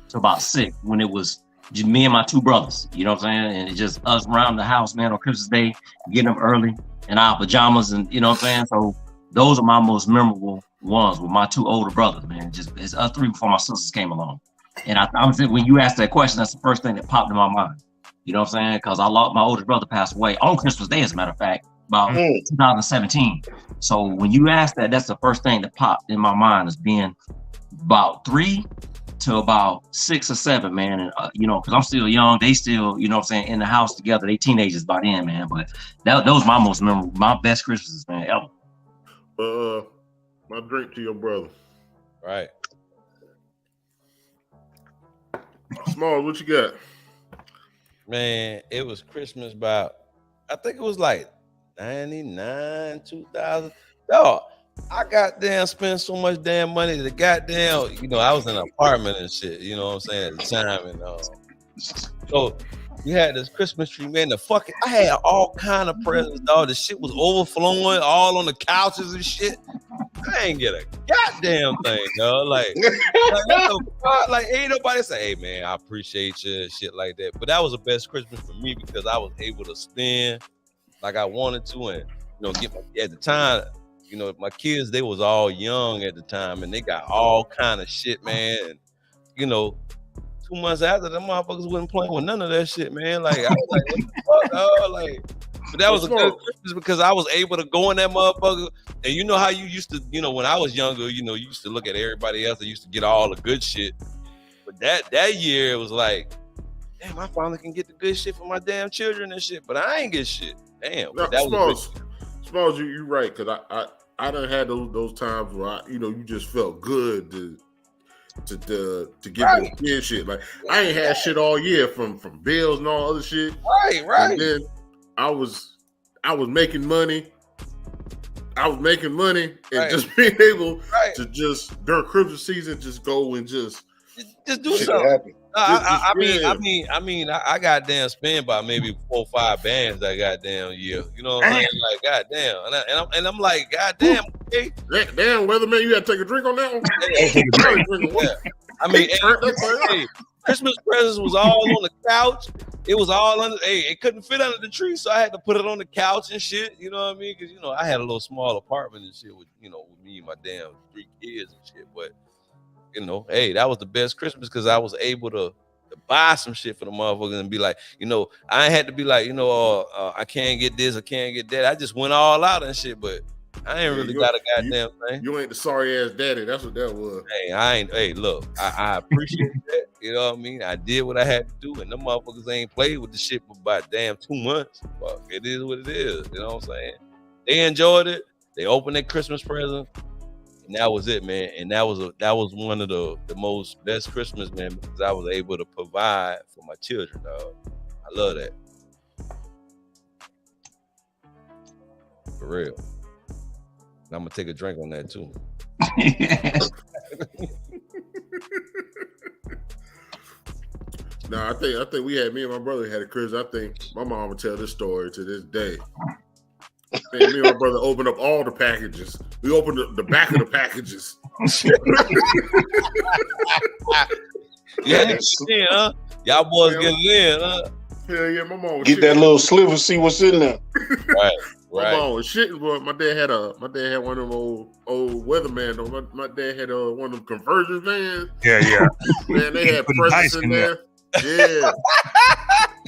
to about 6, when it was just me and my 2 brothers. You know what I'm saying? And it's just us around the house, man, on Christmas Day, getting up early in our pajamas, and you know what I'm saying. So those are my most memorable ones with my 2 older brothers, man. Just it's us 3 before my sisters came along. And I'm saying when you asked that question, that's the first thing that popped in my mind. You know what I'm saying? Because I lost my oldest brother passed away on Christmas Day, as a matter of fact, about 2017. So when you ask that, that's the first thing that popped in my mind, as being about 3 to about 6 or 7, man. And you know, because I'm still young, they still, you know what I'm saying, in the house together. They teenagers by then, man. But those my most memorable, my best Christmases, man, ever. My drink to your brother. Right. Smalls, what you got? Man, it was Christmas about, I think it was like 99, 2000. Dog, I goddamn spent so much damn money to goddamn, you know, I was in an apartment and shit, you know what I'm saying, at the time. And so we had this Christmas tree, man. I had all kind of presents, dog. The shit was overflowing, all on the couches and shit. I ain't get a goddamn thing, dog. Like ain't nobody say, hey man, I appreciate you and shit like that. But that was the best Christmas for me because I was able to spend like I wanted to, and you know, at the time, you know, my kids, they was all young at the time, and they got all kind of shit, man. And, you know, 2 months after, them motherfuckers wasn't playing with none of that shit, man. Like I was like, what the fuck, dog? Like, but that was a good Christmas because I was able to go in that motherfucker. And you know how you used to, you know, when I was younger, you know, you used to look at everybody else that used to get all the good shit. But that year, it was like, damn, I finally can get the good shit for my damn children and shit. But I ain't get shit. Damn. No, Smalls, you're right, because I done had those times where you know, you just felt good to give you a kid shit. Like I ain't had shit all year from bills and all other shit. Right. And then I was making money. And just being able to just during Christmas season just go and just do something. I mean, I goddamn spend about maybe 4 or 5 bands that goddamn year. You know what I'm saying? Like goddamn, and I'm like, goddamn, okay. Damn, Weatherman, you had to take a drink on that one. I mean, hey, Christmas presents was all on the couch. It was all under. Hey, it couldn't fit under the tree, so I had to put it on the couch and shit. You know what I mean? Because you know, I had a little small apartment and shit with, you know, with me and my damn 3 kids and shit, but. You know, hey, that was the best Christmas because I was able to buy some shit for the motherfuckers and be like, you know, I ain't had to be like, you know, I can't get this, I can't get that. I just went all out and shit, but I ain't really got a goddamn thing. You ain't the sorry ass daddy. That's what that was. Hey, look, I appreciate that. You know what I mean? I did what I had to do, and them motherfuckers ain't played with the shit for about damn 2 months. Fuck, it is what it is. You know what I'm saying? They enjoyed it. They opened their Christmas present. And that was it, man. And that was one of the most best Christmas, man, because I was able to provide for my children, dog. I love that. For real. And I'm gonna take a drink on that too. No, I think me and my brother had a Christmas. I think my mom would tell this story to this day. Me and my brother opened up all the packages. We opened the back of the packages. Yeah, y'all boys getting in, huh? Hell yeah, my mom was get that little sliver, see what's in there. Right. My mom was shitting, but my dad had one of them old weatherman. Though. My dad had one of them conversion vans. Yeah. Man, they had presents in there. Yeah.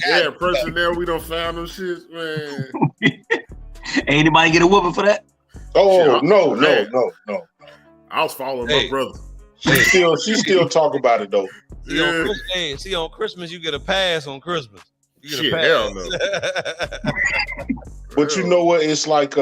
They had presents in there. We done found them shits, man. Anybody get a whooping for that? Oh, no. I was following my brother. She still talk about it though. See, on Christmas you get a pass on Christmas. You get shit, a pass. hell no. But you know what? It's like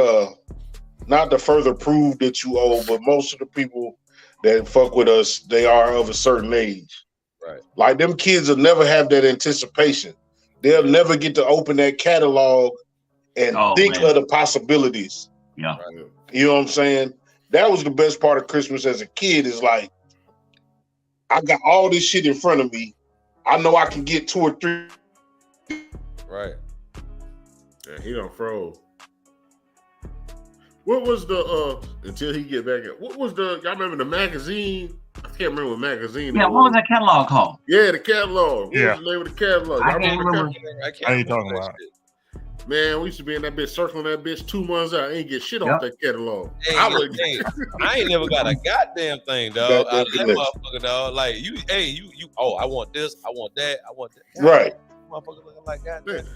not to further prove that you old, but most of the people that fuck with us, they are of a certain age. Right. Like them kids will never have that anticipation. They'll never get to open that catalog and think of the possibilities. Yeah. Right. You know what I'm saying? That was the best part of Christmas as a kid, is like, I got all this shit in front of me. I know I can get 2 or 3. Right. Yeah, he done froze. What was the until he get back at what was the y'all remember the magazine? I can't remember what magazine. Yeah, what was that catalog called? Yeah, the catalog. What Yeah. was the name of the catalog? I can't remember. I can't How you remember talking that about? shit. Man, we used to be in that bitch circling that bitch 2 months out. Ain't get shit off that catalog. Hey, I ain't never got a goddamn thing, dog. Out of that motherfucker, dog. Like you. Oh, I want this. I want that. I want that. God, Right. Motherfucker looking like goddamn.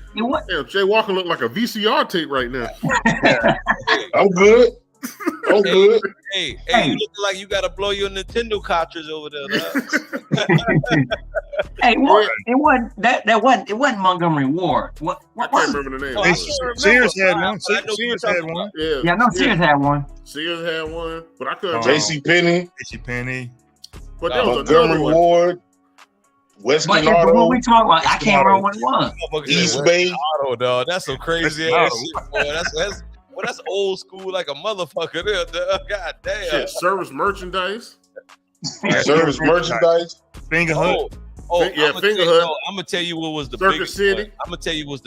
Damn, Jay Walker look like a VCR tape right now. I'm good. I'm good. Hey, you looking like you got to blow your Nintendo cartridge over there. Hey, what? It wasn't Montgomery Ward. What? I can't remember the name. Oh, Sears had one. Sears had one. Yeah, no, Sears had one. Sears had one, but I couldn't. J.C. Penney. But there was Montgomery another one. Ward. Western But Auto. what we talking about, I can't remember what it was. East Bay. Auto, dog. That's some crazy ass shit, boy. That's old school like a motherfucker there, dog. God damn. Shit, service merchandise. Service merchandise. Finger Hut. Finger Hut. I'm gonna tell you what was the Circuit biggest City. one. I'm gonna tell you what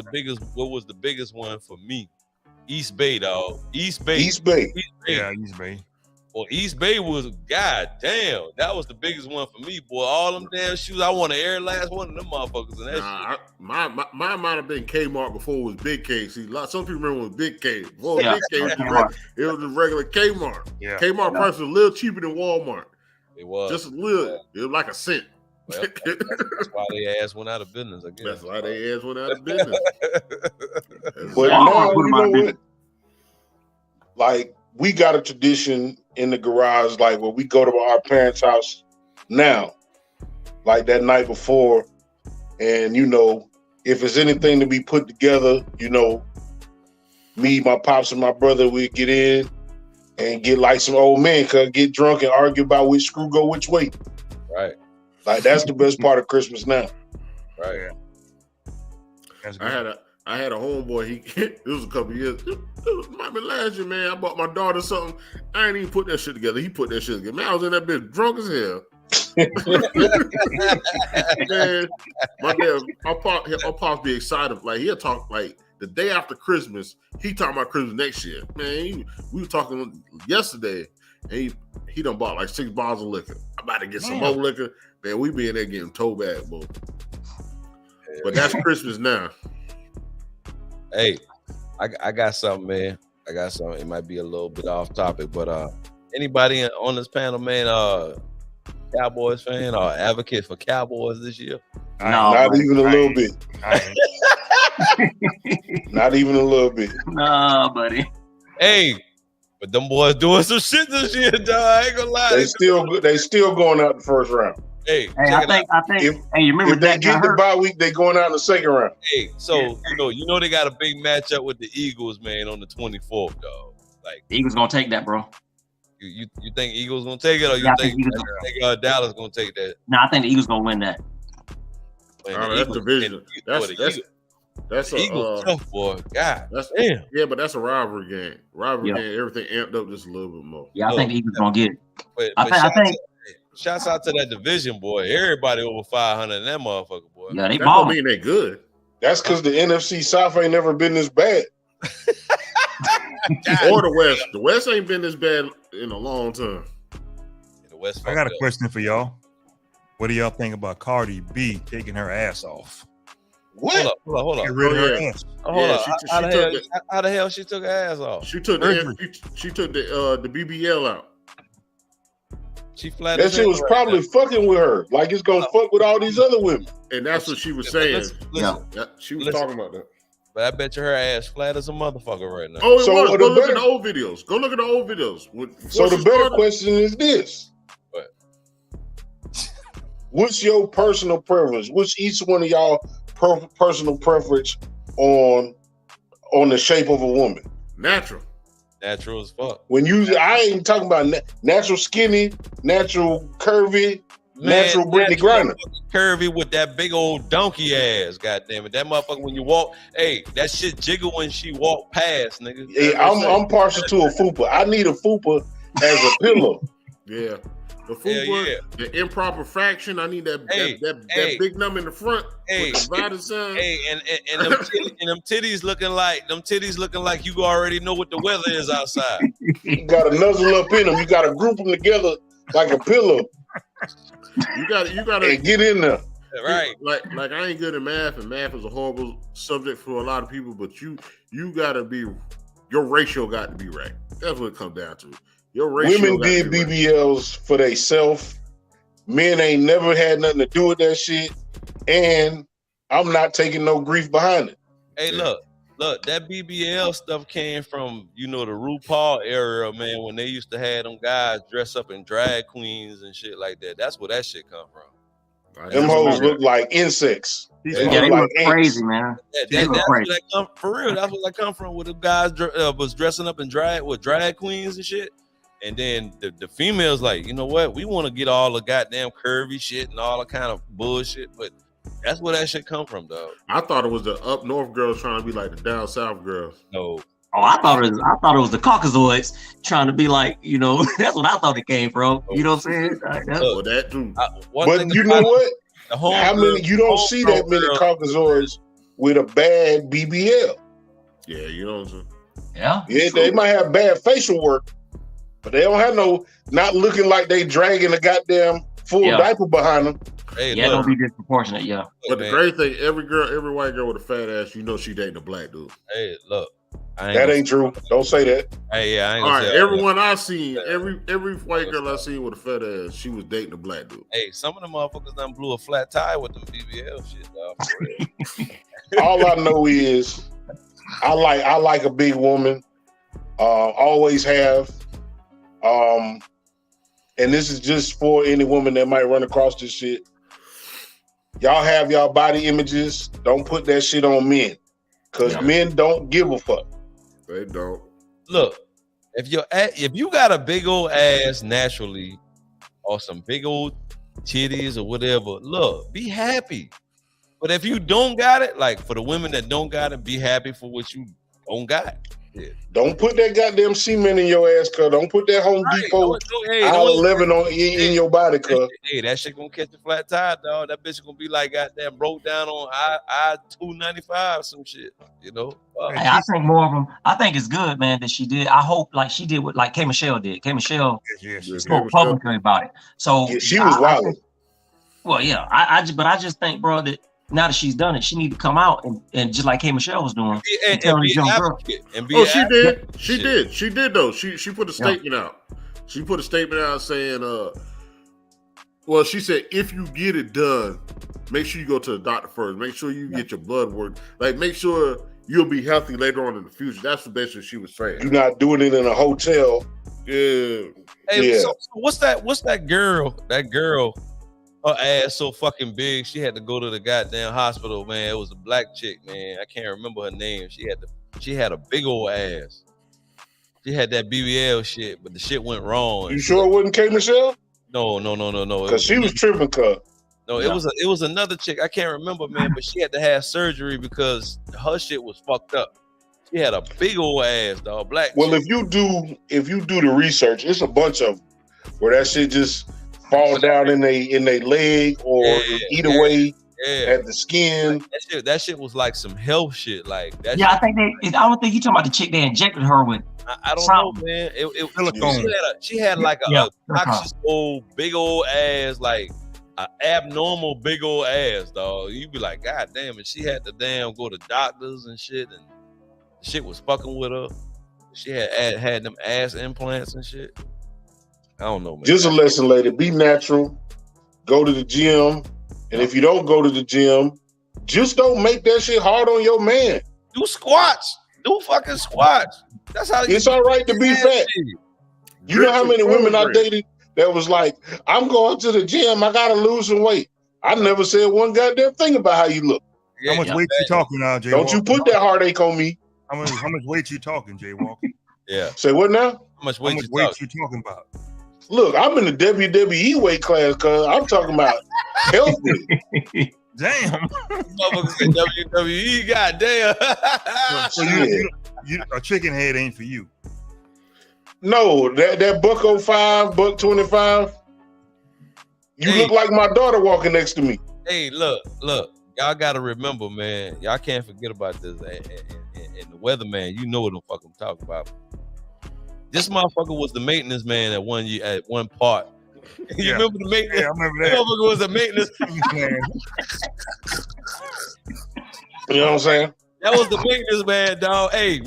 was the biggest one for me. East Bay, dog. East Bay. Yeah, East Bay. Well, East Bay was, god damn, that was the biggest one for me, boy. All them damn shoes, I want every last one of them motherfuckers. And that shit. Mine might have been Kmart before it was Big K. See, some people remember it was Big K. Before Yeah. Big K, it was the regular Kmart. Yeah. Kmart price was a little cheaper than Walmart. It was. Just a little. It was like a cent. Well, that's why they ass went out of business, I guess. That's why they ass went out of business. But now, you know what? Like, we got a tradition in the garage, like when we go to our parents' house now, like that night before, and you know, if there's anything to be put together, you know, me, my pops, and my brother, we get in and get like some old men, get drunk and argue about which screw go which way. Right. Like that's the best part of Christmas now. Right. I had a homeboy. It was a couple years. It might be last year, man. I bought my daughter something. I ain't even put that shit together. He put that shit together. Man, I was in that bitch drunk as hell. Man, my pops be excited. Like he'll talk like the day after Christmas. He talking about Christmas next year. Man, we were talking yesterday, and he done bought like 6 bottles of liquor. I'm about to get some more liquor. Man, we be in there getting toe bag, bro. But that's Christmas now. Hey, I got something, man. I got something. It might be a little bit off topic, but anybody on this panel, man, Cowboys fan or advocate for Cowboys this year? No, not even a little bit. Not even a little bit. Nah, buddy. Hey, but them boys doing some shit this year, dog. I ain't gonna lie. They still going out the first round. Hey, I think. You remember if they get the bye week, they going out in the second round. Hey, so you know they got a big matchup with the Eagles, man, on the 24th, dog. Like the Eagles gonna take that, bro. You think Eagles gonna take it, or you think Dallas gonna take that? No, I think the Eagles gonna win that. That's division. That's a Eagles tough, boy. God, damn. Yeah, but that's a rivalry game. Game, everything amped up just a little bit more. Yeah, I think the Eagles gonna get it. But I think. Shouts out to that division, boy. Everybody over 500 in that motherfucker, boy. Yeah, they that don't mean they good. That's because the NFC South ain't never been this bad. Or the West. The West ain't been this bad in a long time. The West. I got a question for y'all. What do y'all think about Cardi B taking her ass off? What? Hold up. Get rid of her ass. Hold up. How the hell she took her ass off? She took the BBL out. She flat. That shit was probably fucking with her. Like it's gonna fuck with all these other women. And that's what she was saying. Listen, she was talking about that. But I bet you her ass flat as a motherfucker right now. Oh, so was. Go look at the old videos. So the better question is this. What? What's your personal preference? What's each one of y'all personal preference on the shape of a woman? Natural as fuck. I ain't talking about natural skinny, natural curvy, Natural Brittany Griner. Curvy with that big old donkey ass. God damn it, that motherfucker when you walk, hey, that shit jiggle when she walk past, nigga. Yeah, I'm partial to a fupa. I need a fupa as a pillow. Yeah. The fupa, the improper fraction. I need that big number in the front. With the body sign. And them titties looking like you already know what the weather is outside. You got to nuzzle up in them. You got to group them together like a pillow. You gotta get in there. Right. Like I ain't good at math, and math is a horrible subject for a lot of people, but you gotta be, your ratio got to be right. That's what it comes down to. Your ratio. Women did BBLs for themselves. Men ain't never had nothing to do with that shit. And I'm not taking no grief behind it. Hey, look, that BBL stuff came from, the RuPaul era, man, when they used to have them guys dress up in drag queens and shit like that. That's where that shit come from. Them hoes look like insects. They look crazy, man. For real, that's where that come from, where the guys was dressing up in drag queens and shit. And then the females like, you know what? We want to get all the goddamn curvy shit and all the kind of bullshit, but that's where that shit come from, dog. I thought it was the up north girls trying to be like the down south girls. No. Oh, I thought it was the Caucasoids trying to be like, that's what I thought it came from. You know what I'm saying? Well, that too. But you know what? How many? You don't see that many Caucasoids with a bad BBL. Yeah, you know what I'm saying? Yeah. Yeah, they might have bad facial work, but they don't have not looking like they dragging a goddamn full diaper behind them. Hey, don't be disproportionate, yeah. But the great thing, every white girl with a fat ass, she dating a black dude. Hey, look. That ain't true. Don't say that. Hey, yeah, I ain't all gonna right, say everyone I seen, every white girl I seen with a fat ass, she was dating a black dude. Hey, some of them motherfuckers done blew a flat tire with them BBL shit, dog. All I know is I like a big woman. Always have. And this is just for any woman that might run across this shit. Y'all have y'all body images. Don't put that shit on men. Because men don't give a fuck. They don't. Look, if you got a big old ass naturally or some big old titties or whatever, look, be happy. But if you don't got it, like for the women that don't got it, be happy for what you don't got. Yeah. Don't put that goddamn cement in your ass, cuz. Don't put that Home Depot aisle 11 in your body, cuz. Hey, that shit gonna catch a flat tire, dog. That bitch gonna be like goddamn broke down on I-295, some shit, Hey, I think more of them. I think it's good, man, that she did. I hope like she did what like K. Michelle did. K. Michelle spoke publicly about it. So she was wild. Well, yeah. I just think, bro, that now that she's done it, she need to come out and just like K. Michelle was doing, and tell these young girls. She did. She did though. She put a statement out. She put a statement out saying, well, she said if you get it done, make sure you go to the doctor first. Make sure you get your blood work. Like make sure you'll be healthy later on in the future. That's the best she was saying. You're not doing it in a hotel. Yeah. Hey, so what's that girl? That girl. Her ass so fucking big, she had to go to the goddamn hospital, man. It was a black chick, man. I can't remember her name. She had a big old ass. She had that BBL shit, but the shit went wrong. You sure it wasn't K. Michelle? No. Because she was tripping, cuz. No, it was another chick. I can't remember, man, but she had to have surgery because her shit was fucked up. She had a big old ass, dog. Black. Well, chick. if you do the research, it's a bunch of them where that shit just fall down in they leg or eat away at the skin. That shit was like some health shit. Like that. Yeah, I don't think you talking about the chick they injected her with. I don't know, man. She had like a toxic big old ass, like an abnormal big old ass, dog. You be like, God damn it. She had to go to doctors and shit, and shit was fucking with her. She had them ass implants and shit. I don't know, man. Just a lesson, lady. Be natural. Go to the gym. And if you don't go to the gym, just don't make that shit hard on your man. Do squats. Do fucking squats. That's how it's all right to be fat. You know how many women I dated that was like, I'm going to the gym. I got to lose some weight. I never said one goddamn thing about how you look. How much weight you talking now, Jay? Don't you put that heartache on me. How much weight you talking, Jay Walker? Yeah. Say what now? How much weight you talking about? Look, I'm in the WWE weight class, cuz I'm talking about healthy. Damn. Motherfuckers in WWE, goddamn. So you a chicken head ain't for you. No, that $105, $125. You look like my daughter walking next to me. Hey, look. Y'all gotta remember, man. Y'all can't forget about this. And the weatherman, you know what the fuck I'm talking about. This motherfucker was the maintenance man at one part. You remember the maintenance? Yeah, I remember that. That motherfucker was the maintenance man. You know what I'm saying? That was the maintenance man, dog. Hey,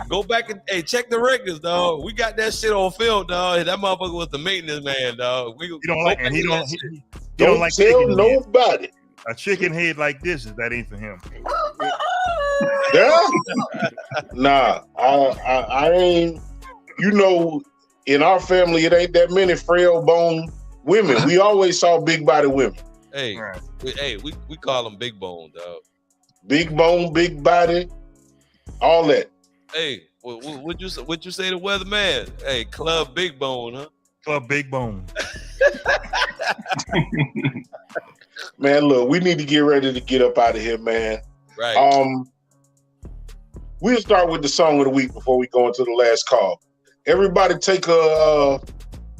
go back and check the records, dog. We got that shit on film, dog. That motherfucker was the maintenance man, dog. Don't tell nobody. A chicken head like this, that ain't for him. Yeah? Nah, I ain't. You know, in our family, it ain't that many frail bone women. We always saw big body women. Hey, we call them big bone, dog. Big bone, big body, all that. Hey, what you say to weatherman? Hey, Club Big Bone, huh? Club Big Bone. Man, look, we need to get ready to get up out of here, man. Right. We'll start with the song of the week before we go into the last call. Everybody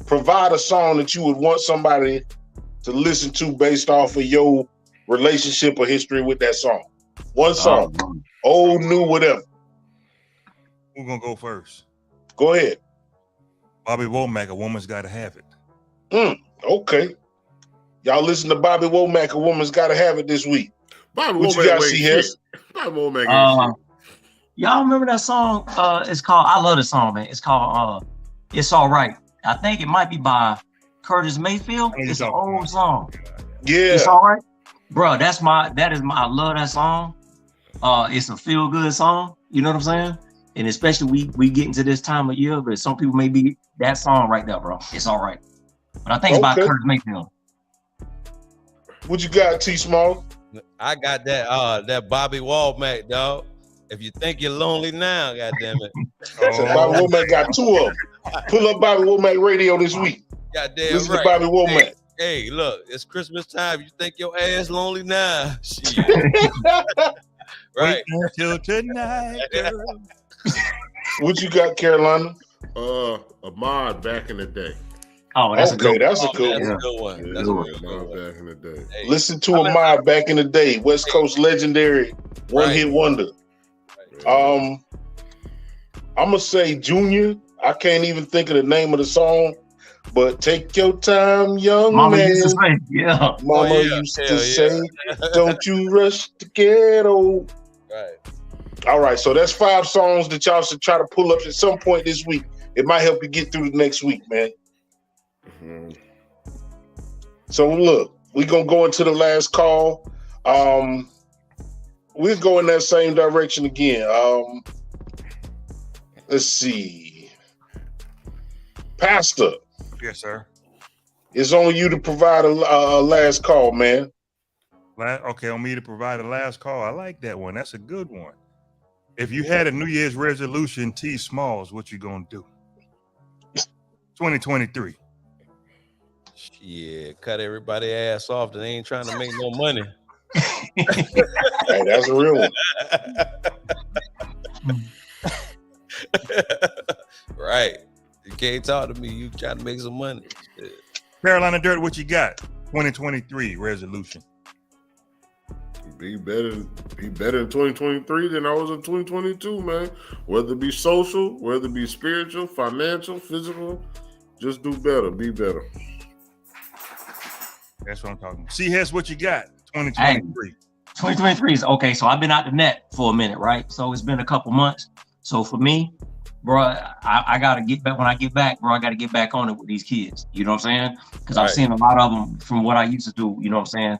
provide a song that you would want somebody to listen to based off of your relationship or history with that song. One song, old, new, whatever. Who's gonna go first? Go ahead. Bobby Womack, A Woman's Gotta Have It. Okay. Y'all listen to Bobby Womack, A Woman's Gotta Have It this week. Bobby what Womack, you got, C.S.? Bobby Womack ain't shit. Y'all remember that song? It's called, I love the song, man. It's called It's All Right. I think it might be by Curtis Mayfield. It's an old song. Yeah. It's All Right. Bro, I love that song. It's a feel good song. You know what I'm saying? And especially we get into this time of year, but some people may be that song right there, bro. It's All Right. But I think it's by Curtis Mayfield. What you got, T Small? I got that Bobby Womack, dog. If you think you're lonely now, goddamn it. So Bobby Womack got two of them. Pull up Bobby Womack radio this week. Goddamn Listen right. to Bobby Womack. Hey, look, it's Christmas time. You think your ass lonely now? Shit. Right. Wait until tonight, girl. What you got, Carolina? Ahmad back in the day. Oh, that's a good one. That's a good one. That's a good one. Back in the day. Hey, listen to Ahmad back in the day. West Coast legendary one-hit wonder. I'm gonna say Junior. I can't even think of the name of the song, but take your time, young Mama man. used to say, yeah. Mama used to say, don't you rush to get old. Right. All right, so that's 5 songs that y'all should try to pull up at some point this week. It might help you get through the next week, man. Mm-hmm. So look, we're gonna go into the last call. We'll go in that same direction again. Let's see. Pastor. Yes, sir. It's on you to provide a last call, man. Okay, on me to provide a last call. I like that one. That's a good one. If you had a New Year's resolution, T Smalls, what you gonna do? 2023. Yeah, cut everybody ass off that ain't trying to make no money. Hey, that's a real one. Right. You can't talk to me. You trying to make some money. Yeah. Carolina Dirt, what you got? 2023 resolution. Be better in 2023 than I was in 2022, man. Whether it be social, whether it be spiritual, financial, physical, just do better, be better. That's what I'm talking about. C-Hess, what you got? 2023. 2023 is okay. So I've been out the net for a minute, right? So it's been a couple months. So for me, bro, I gotta get back. When I get back, bro, I gotta get back on it with these kids. You know what I'm saying? Because I've seen a lot of them from what I used to do. You know what I'm saying?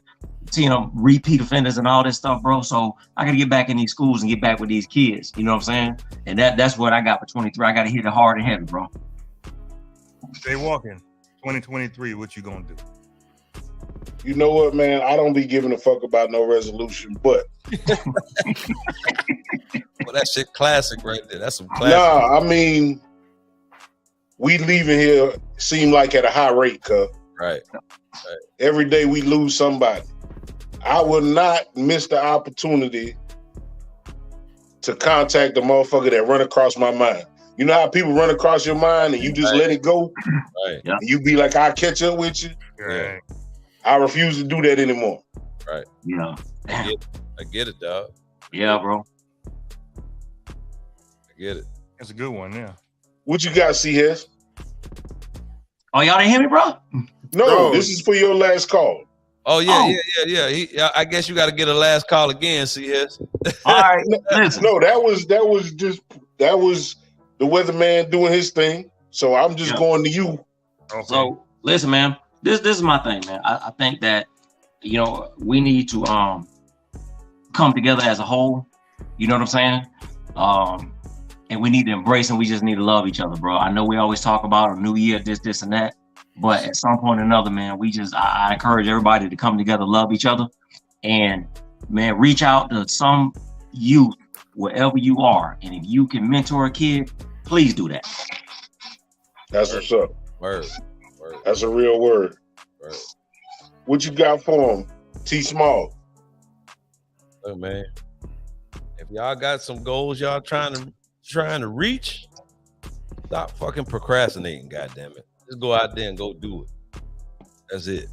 Seeing them repeat offenders and all this stuff, bro. So I gotta get back in these schools and get back with these kids. You know what I'm saying? And that's what I got for 23. I gotta hit it hard and heavy, bro. Stay walking. 2023, what you gonna do? You know what, man? I don't be giving a fuck about no resolution, but Well, that shit classic right there. That's some classic. Nah, I mean, we leaving here seem like at a high rate, cuz. Right. Every day we lose somebody. I will not miss the opportunity to contact the motherfucker that run across my mind. You know how people run across your mind and you just let it go? Right. And you be like, I'll catch up with you. Yeah. I refuse to do that anymore. Right. Yeah. I get it, dog. Yeah, bro. I get it. That's a good one, yeah. What you got, CS? Oh, y'all didn't hear me, bro? No, this is for your last call. Oh, yeah. I guess you got to get a last call again, CS. All right. Listen. No, that was the weatherman doing his thing. So I'm just going to you. Okay. So listen, man. This is my thing, man. I think that we need to come together as a whole. You know what I'm saying? And we need to embrace and we just need to love each other, bro. I know we always talk about a new year, this and that, but at some point or another, man, I encourage everybody to come together, love each other, and man, reach out to some youth wherever you are. And if you can mentor a kid, please do that. That's what's up. Word. That's a real word. Word. What you got for him, T Small? Look, man, if y'all got some goals y'all trying to reach, stop fucking procrastinating, goddammit. Just go out there and go do it. That's it.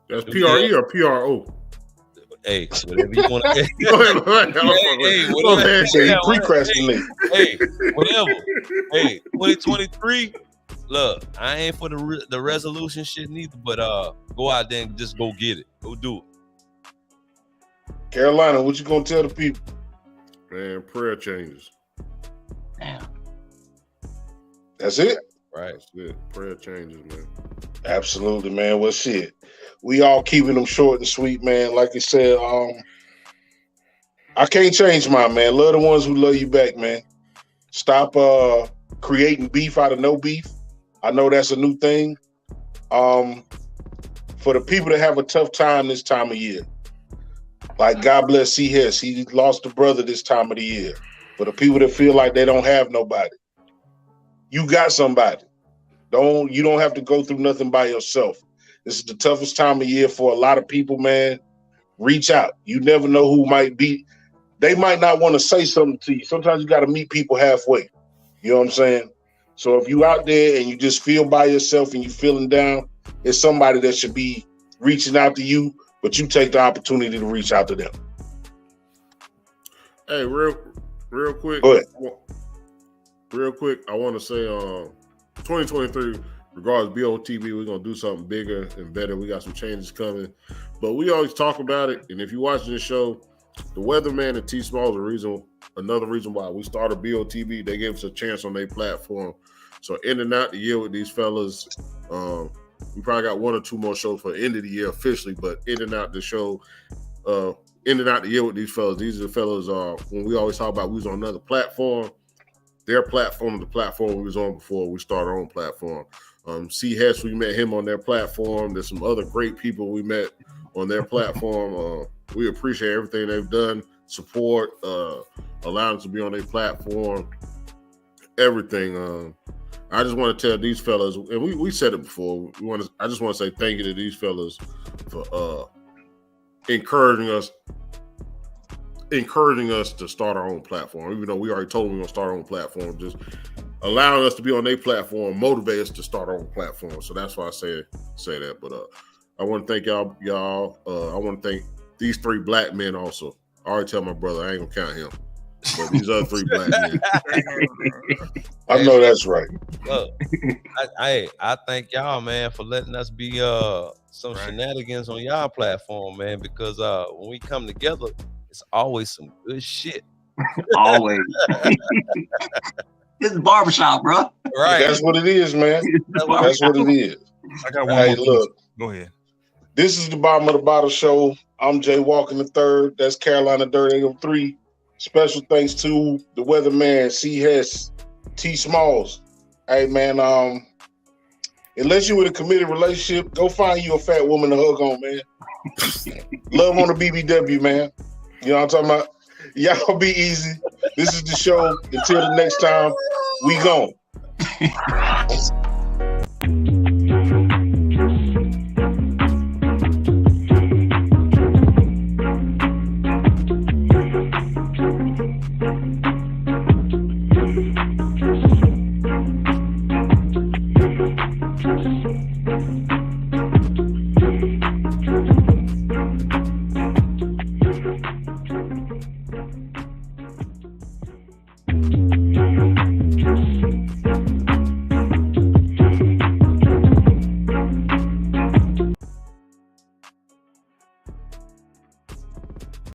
That's PRE or PRO? Hey, whatever you want to. Hey, procrastinate. Hey, whatever. Hey, 2023. Look, I ain't for the resolution shit neither, but go out there and just go get it. Go do it. Carolina, what you gonna tell the people? Man, prayer changes. Damn. That's it? Right. That's it. Prayer changes, man. Absolutely, man. Well, shit. We all keeping them short and sweet, man. Like I said, I can't change mine, man. Love the ones who love you back, man. Stop creating beef out of no beef. I know that's a new thing. For the people that have a tough time this time of year, like God bless C.S., he lost a brother this time of the year. For the people that feel like they don't have nobody, you got somebody. You don't have to go through nothing by yourself. This is the toughest time of year for a lot of people, man. Reach out. You never know who might be. They might not want to say something to you. Sometimes you got to meet people halfway. You know what I'm saying? So if you out there and you just feel by yourself and you feeling down, it's somebody that should be reaching out to you, but you take the opportunity to reach out to them. Hey, real quick. Go ahead. Real quick, I want to say 2023, regardless BOTB, we're going to do something bigger and better. We got some changes coming. But we always talk about it. And if you're watching this show, the Weatherman and T Small is another reason why we started BOTB. They gave us a chance on their platform. So ending out the year with these fellas, we probably got one or two more shows for the end of the year officially, but ending out the year with these fellas. These are the fellas when we always talk about we was on another platform. Their platform is the platform we was on before we started our own platform. C-Hess, we met him on their platform. There's some other great people we met on their platform. We appreciate everything they've done, support, allowing us to be on their platform, everything. I just want to tell these fellas, and we said it before. I just want to say thank you to these fellas for encouraging us to start our own platform. Even though we already told them we're gonna start our own platform, just allowing us to be on their platform motivate us to start our own platform. So that's why I say that. But I want to thank y'all. I want to thank these three black men also. I already tell my brother I ain't gonna count him. But these other three black men. I know that's right. Look, I thank y'all, man, for letting us be some shenanigans on y'all platform, man, because when we come together, it's always some good shit. Always. This is barbershop, bro. Right. That's what it is, man. That's what it is. I got one Hey, more look. Go ahead. This is the Bottom of the Bottle Show. I'm Jay Walker III. That's Carolina Dirt AM3. Special thanks to the Weatherman, C-Hess, T Smalls. Hey, man, unless you in a committed relationship, go find you a fat woman to hug on, man. Love on the BBW, man. You know what I'm talking about? Y'all be easy. This is the show. Until the next time, we gone.